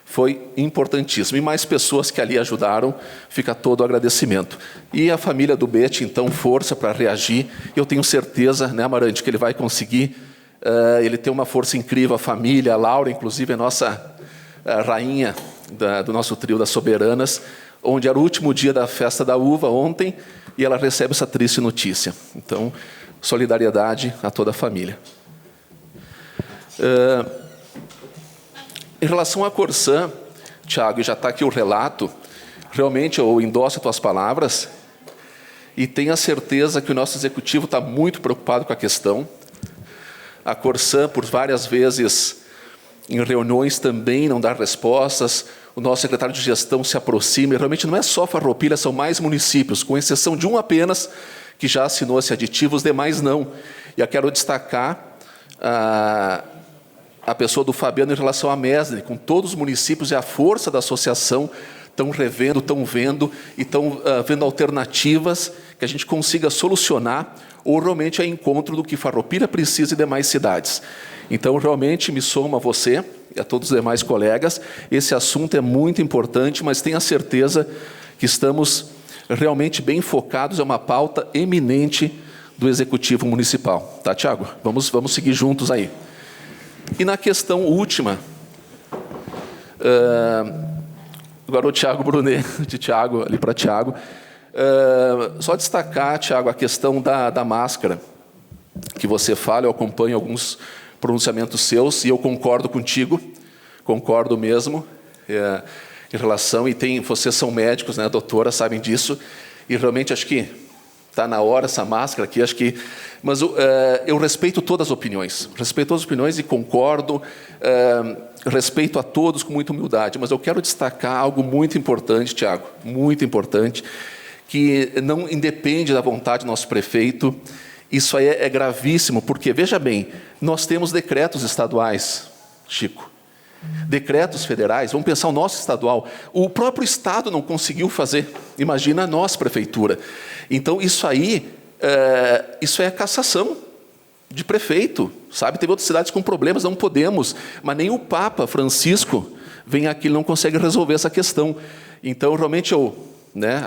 foi importantíssimo. E mais pessoas que ali ajudaram, fica todo o agradecimento. E a família do Bete, então, força para reagir. Eu tenho certeza, né, Amarante, que ele vai conseguir. Ele tem uma força incrível, a família, a Laura, inclusive, a nossa rainha do nosso trio das soberanas, onde era o último dia da festa da uva ontem, e ela recebe essa triste notícia. Então, solidariedade a toda a família. Em relação à Corsã, Tiago, e já está aqui o relato, realmente eu endosso as tuas palavras, e tenho a certeza que o nosso executivo está muito preocupado com a questão. A Corsã, por várias vezes, em reuniões também não dá respostas. O nosso secretário de gestão se aproxima, e realmente não é só Farroupilha, são mais municípios, com exceção de um apenas, que já assinou esse aditivo, os demais não. E eu quero destacar a pessoa do Fabiano em relação à Mesne, com todos os municípios e a força da associação, estão revendo, estão vendo, e estão vendo alternativas que a gente consiga solucionar, ou realmente é encontro do que Farroupilha precisa e demais cidades. Então, realmente, me somo a você e a todos os demais colegas. Esse assunto é muito importante, mas tenha certeza que estamos realmente bem focados, é uma pauta eminente do Executivo Municipal. Tá, Tiago? Vamos seguir juntos aí. E na questão última, agora o Tiago Brunet, de Tiago, ali para Tiago, só destacar, Tiago, a questão da máscara, que você fala, eu acompanho alguns pronunciamentos seus, e eu concordo contigo, concordo mesmo, em relação, e vocês são médicos, né, doutora, sabem disso, e realmente acho que está na hora essa máscara aqui, acho que, mas eu respeito todas as opiniões, e concordo, respeito a todos com muita humildade, mas eu quero destacar algo muito importante, Tiago, muito importante, que não independe da vontade do nosso prefeito. Isso aí é gravíssimo, porque, veja bem, nós temos decretos estaduais, Chico, decretos federais, vamos pensar o nosso estadual, o próprio Estado não conseguiu fazer, imagina a nossa prefeitura. Então, isso aí, isso é cassação de prefeito, sabe? Teve outras cidades com problemas, não podemos, mas nem o Papa Francisco vem aqui e não consegue resolver essa questão. Então, realmente, eu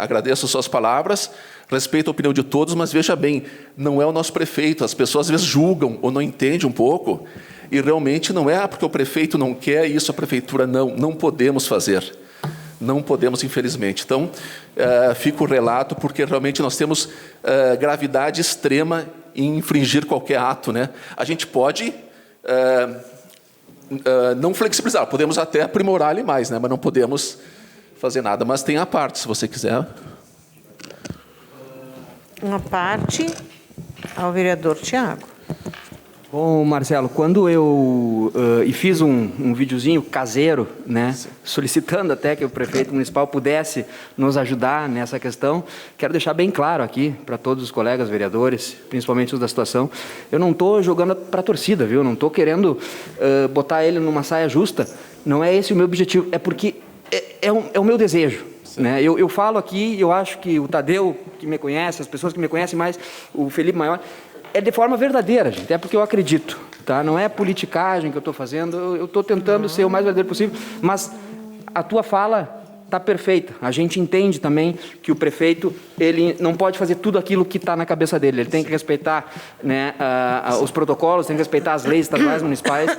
agradeço as suas palavras, respeito a opinião de todos, mas veja bem, não é o nosso prefeito, as pessoas às vezes julgam ou não entendem um pouco, e realmente não é porque o prefeito não quer isso, a prefeitura não podemos fazer, não podemos, infelizmente. Então, fica o relato, porque realmente nós temos gravidade extrema em infringir qualquer ato, né? A gente pode não flexibilizar, podemos até aprimorar ele mais, né? Mas não podemos fazer nada. Mas tem a parte, se você quiser. Uma parte ao vereador Tiago. Bom, Marcelo, quando eu fiz um videozinho caseiro, né, solicitando até que o prefeito municipal pudesse nos ajudar nessa questão, quero deixar bem claro aqui para todos os colegas vereadores, principalmente os da situação, eu não estou jogando para a torcida, viu? Não estou querendo botar ele numa saia justa, não é esse o meu objetivo, é porque é o meu desejo. Né? Eu falo aqui, eu acho que o Tadeu, que me conhece, as pessoas que me conhecem mais, o Felipe Maior, é de forma verdadeira, gente, é porque eu acredito, tá? Não é politicagem que eu estou fazendo, eu estou tentando ser o mais verdadeiro possível, mas a tua fala está perfeita. A gente entende também que o prefeito, ele não pode fazer tudo aquilo que está na cabeça dele, ele tem que respeitar, né, os protocolos, tem que respeitar as leis estaduais, municipais,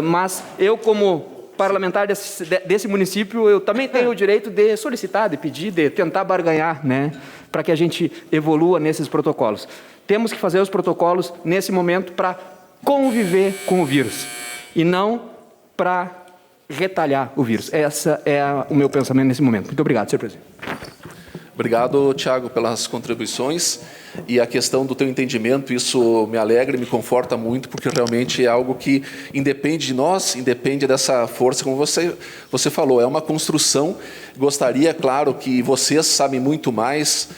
mas eu, como parlamentar desse município, eu também tenho o direito de solicitar, de pedir, de tentar barganhar, né, para que a gente evolua nesses protocolos. Temos que fazer os protocolos nesse momento para conviver com o vírus e não para retalhar o vírus. Esse é o meu pensamento nesse momento. Muito obrigado, senhor presidente. Obrigado, Tiago, pelas contribuições. E a questão do teu entendimento, isso me alegra e me conforta muito, porque realmente é algo que independe de nós, independe dessa força, como você falou, é uma construção. Gostaria, claro, que vocês sabem muito mais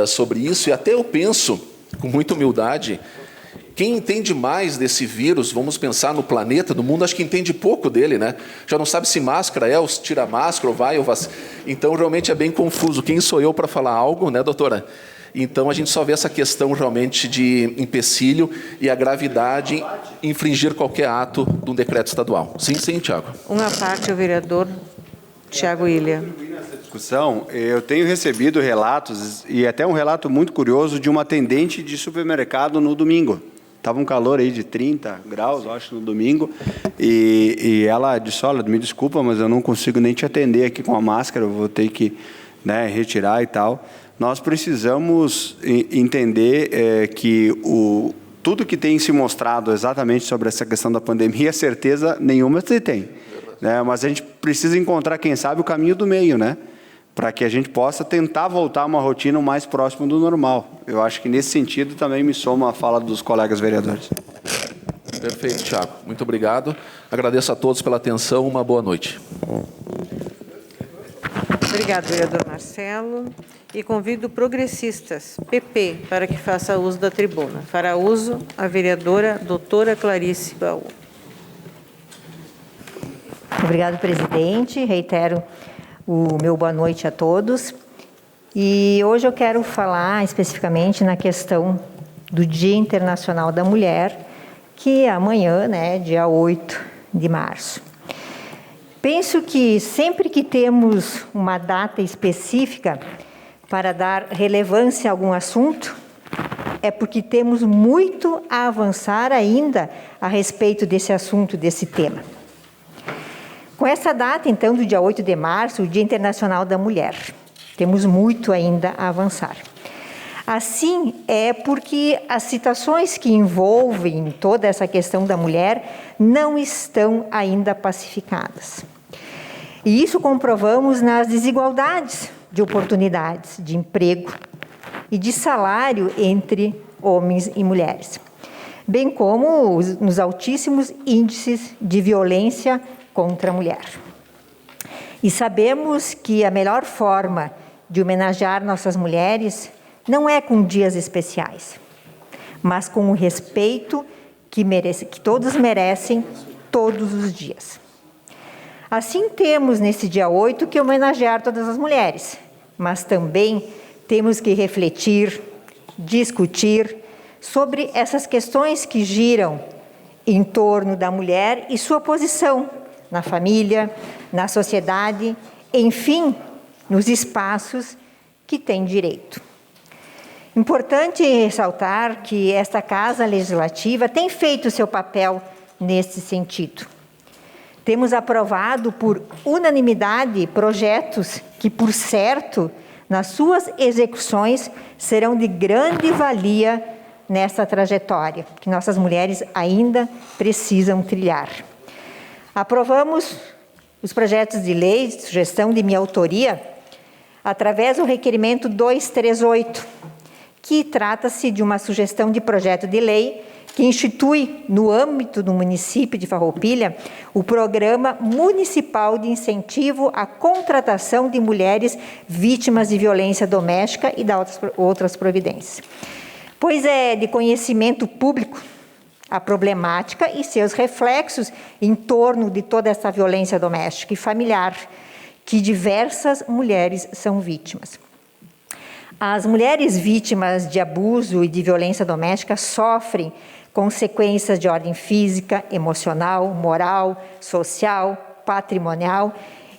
sobre isso, e até eu penso, com muita humildade, quem entende mais desse vírus, vamos pensar no planeta, no mundo, acho que entende pouco dele, né? Já não sabe se máscara é, ou se tira máscara, ou vai, ou vacina. Então, realmente é bem confuso. Quem sou eu para falar algo, né, doutora? Então, a gente só vê essa questão realmente de empecilho e a gravidade em infringir qualquer ato de um decreto estadual. Sim, Tiago. Uma parte ao vereador Tiago Ilha. Discussão, eu tenho recebido relatos, e até um relato muito curioso, de uma atendente de supermercado no domingo. Estava um calor aí de 30 graus, eu acho, no domingo, e ela disse, olha, me desculpa, mas eu não consigo nem te atender aqui com a máscara, eu vou ter que, né, retirar e tal. Nós precisamos entender que tudo que tem se mostrado exatamente sobre essa questão da pandemia, certeza nenhuma se tem. Né? Mas a gente precisa encontrar, quem sabe, o caminho do meio, né? Para que a gente possa tentar voltar a uma rotina o mais próximo do normal. Eu acho que nesse sentido também me soma a fala dos colegas vereadores. Perfeito, Tiago. Muito obrigado. Agradeço a todos pela atenção. Uma boa noite. Obrigado, vereador Marcelo. E convido progressistas, PP, para que faça uso da tribuna. Fará uso a vereadora doutora Clarice Baú. Obrigado, presidente. Reitero o meu boa noite a todos. E hoje eu quero falar especificamente na questão do Dia Internacional da Mulher, que é amanhã, né, dia 8 de março. Penso que sempre que temos uma data específica para dar relevância a algum assunto, é porque temos muito a avançar ainda a respeito desse assunto, desse tema. Com essa data, então, do dia 8 de março, o Dia Internacional da Mulher, temos muito ainda a avançar. Assim, é porque as situações que envolvem toda essa questão da mulher não estão ainda pacificadas. E isso comprovamos nas desigualdades de oportunidades de emprego e de salário entre homens e mulheres, bem como nos altíssimos índices de violência contra a mulher. E sabemos que a melhor forma de homenagear nossas mulheres não é com dias especiais, mas com o respeito que todos merecem todos os dias. Assim, temos nesse dia 8 que homenagear todas as mulheres, mas também temos que refletir, discutir sobre essas questões que giram em torno da mulher e sua posição na família, na sociedade, enfim, nos espaços que tem direito. Importante ressaltar que esta Casa Legislativa tem feito seu papel nesse sentido. Temos aprovado por unanimidade projetos que, por certo, nas suas execuções, serão de grande valia nessa trajetória que nossas mulheres ainda precisam trilhar. Aprovamos os projetos de lei de sugestão de minha autoria através do requerimento 238, que trata-se de uma sugestão de projeto de lei que institui, no âmbito do município de Farroupilha, o Programa Municipal de Incentivo à Contratação de Mulheres Vítimas de Violência Doméstica e da outras providências. Pois é de conhecimento público a problemática e seus reflexos em torno de toda essa violência doméstica e familiar, que diversas mulheres são vítimas. As mulheres vítimas de abuso e de violência doméstica sofrem consequências de ordem física, emocional, moral, social, patrimonial,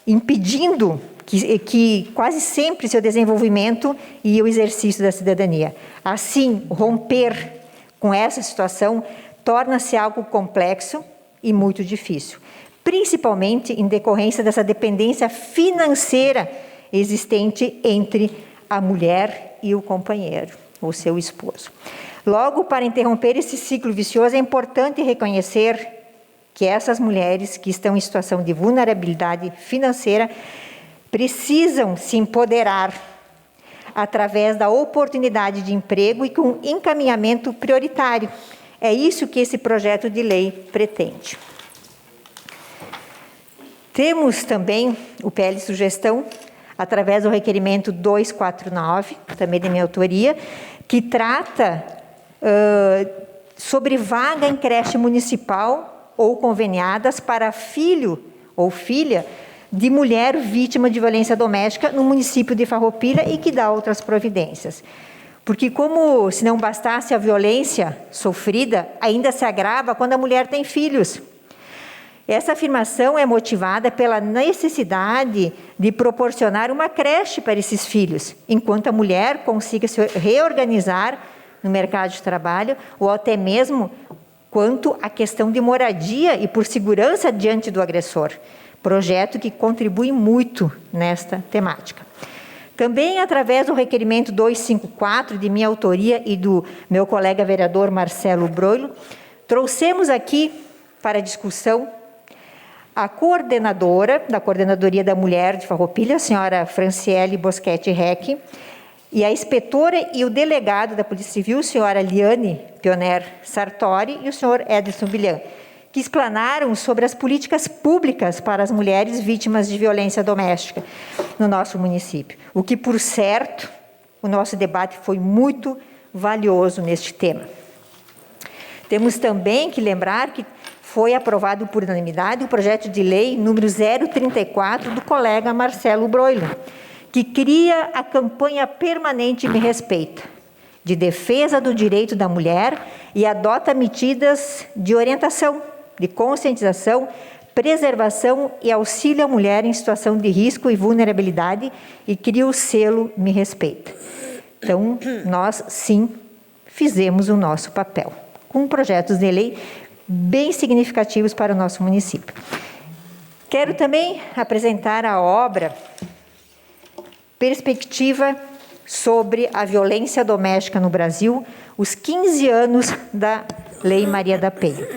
impedindo que quase sempre seu desenvolvimento e o exercício da cidadania. Assim, romper com essa situação torna-se algo complexo e muito difícil, principalmente em decorrência dessa dependência financeira existente entre a mulher e o companheiro, ou seu esposo. Logo, para interromper esse ciclo vicioso, é importante reconhecer que essas mulheres que estão em situação de vulnerabilidade financeira precisam se empoderar através da oportunidade de emprego e com encaminhamento prioritário. É isso que esse projeto de lei pretende. Temos também o PL Sugestão, através do requerimento 249, também de minha autoria, que trata sobre vaga em creche municipal ou conveniadas para filho ou filha de mulher vítima de violência doméstica no município de Farroupilha e que dá outras providências. Porque como se não bastasse a violência sofrida, ainda se agrava quando a mulher tem filhos. Essa afirmação é motivada pela necessidade de proporcionar uma creche para esses filhos, enquanto a mulher consiga se reorganizar no mercado de trabalho, ou até mesmo quanto à questão de moradia e por segurança diante do agressor. Projeto que contribui muito nesta temática. Também, através do requerimento 254, de minha autoria e do meu colega vereador Marcelo Broilo, trouxemos aqui para discussão a coordenadora da Coordenadoria da Mulher de Farroupilha, a senhora Franciele Boschetti Reck, e a inspetora e o delegado da Polícia Civil, a senhora Liane Pioner Sartori e o senhor Ederson Bilhan, que explanaram sobre as políticas públicas para as mulheres vítimas de violência doméstica no nosso município. O que, por certo, o nosso debate foi muito valioso neste tema. Temos também que lembrar que foi aprovado por unanimidade o projeto de lei número 034 do colega Marcelo Broilo, que cria a campanha permanente Me Respeita, de defesa do direito da mulher e adota medidas de orientação, de conscientização, preservação e auxílio à mulher em situação de risco e vulnerabilidade e cria o selo Me Respeita. Então, nós, sim, fizemos o nosso papel, com projetos de lei bem significativos para o nosso município. Quero também apresentar a obra Perspectiva sobre a Violência Doméstica no Brasil, os 15 anos da Lei Maria da Penha,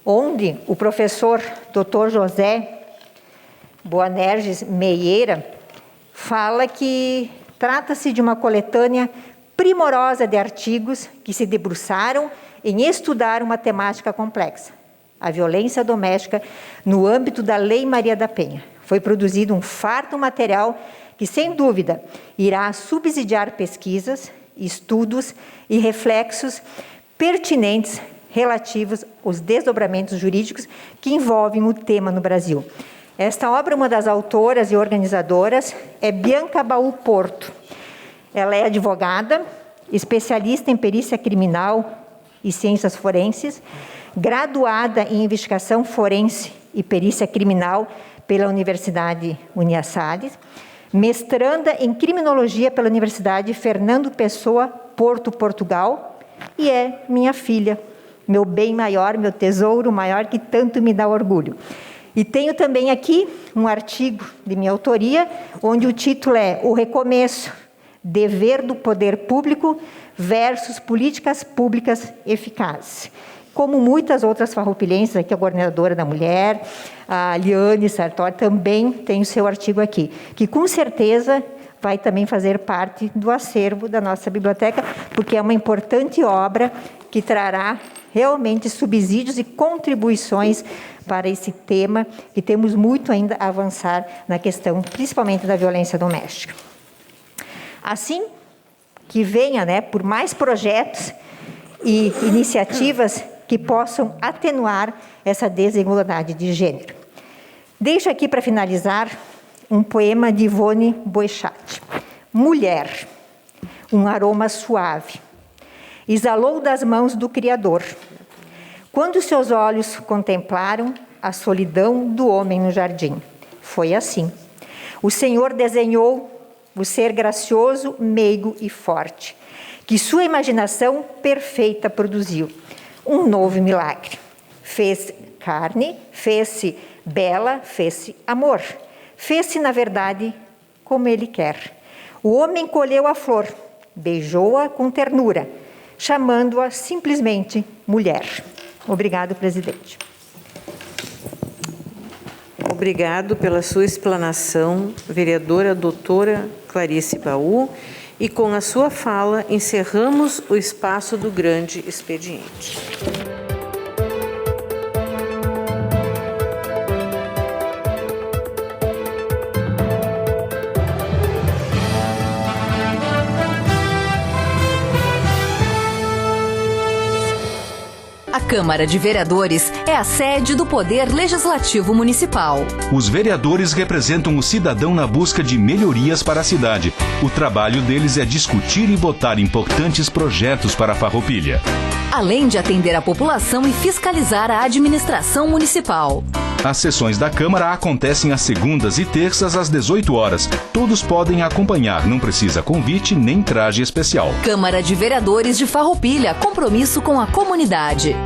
onde o professor Dr. José Boanerges Meieira fala que trata-se de uma coletânea primorosa de artigos que se debruçaram em estudar uma temática complexa, a violência doméstica no âmbito da Lei Maria da Penha. Foi produzido um farto material que, sem dúvida, irá subsidiar pesquisas, estudos e reflexos pertinentes relativos aos desdobramentos jurídicos que envolvem o tema no Brasil. Esta obra, uma das autoras e organizadoras, é Bianca Baú Porto. Ela é advogada, especialista em perícia criminal e ciências forenses, graduada em investigação forense e perícia criminal pela Universidade Uniassares, mestranda em criminologia pela Universidade Fernando Pessoa, Porto, Portugal, e é minha filha, meu bem maior, meu tesouro maior, que tanto me dá orgulho. E tenho também aqui um artigo de minha autoria, onde o título é O Recomeço, Dever do Poder Público versus Políticas Públicas Eficazes. Como muitas outras farroupilhenses, aqui a coordenadora da mulher, a Liane Sartori, também tem o seu artigo aqui, que com certeza vai também fazer parte do acervo da nossa biblioteca, porque é uma importante obra que trará realmente subsídios e contribuições para esse tema, e temos muito ainda a avançar na questão, principalmente da violência doméstica. Assim, que venha, por mais projetos e iniciativas que possam atenuar essa desigualdade de gênero. Deixo aqui para finalizar um poema de Ivone Boechat. Mulher, um aroma suave, exalou das mãos do Criador, quando seus olhos contemplaram a solidão do homem no jardim. Foi assim. O Senhor desenhou o ser gracioso, meigo e forte, que sua imaginação perfeita produziu. Um novo milagre. Fez carne, fez-se bela, fez-se amor. Fez-se, na verdade, como ele quer. O homem colheu a flor, beijou-a com ternura, chamando-a simplesmente mulher. Obrigado, presidente. Obrigado pela sua explanação, vereadora doutora Clarice Baú. E com a sua fala, encerramos o espaço do grande expediente. A Câmara de Vereadores é a sede do Poder Legislativo Municipal. Os vereadores representam o cidadão na busca de melhorias para a cidade. O trabalho deles é discutir e votar importantes projetos para a Farroupilha, além de atender a população e fiscalizar a administração municipal. As sessões da Câmara acontecem às segundas e terças às 18 horas. Todos podem acompanhar, não precisa convite nem traje especial. Câmara de Vereadores de Farroupilha, compromisso com a comunidade.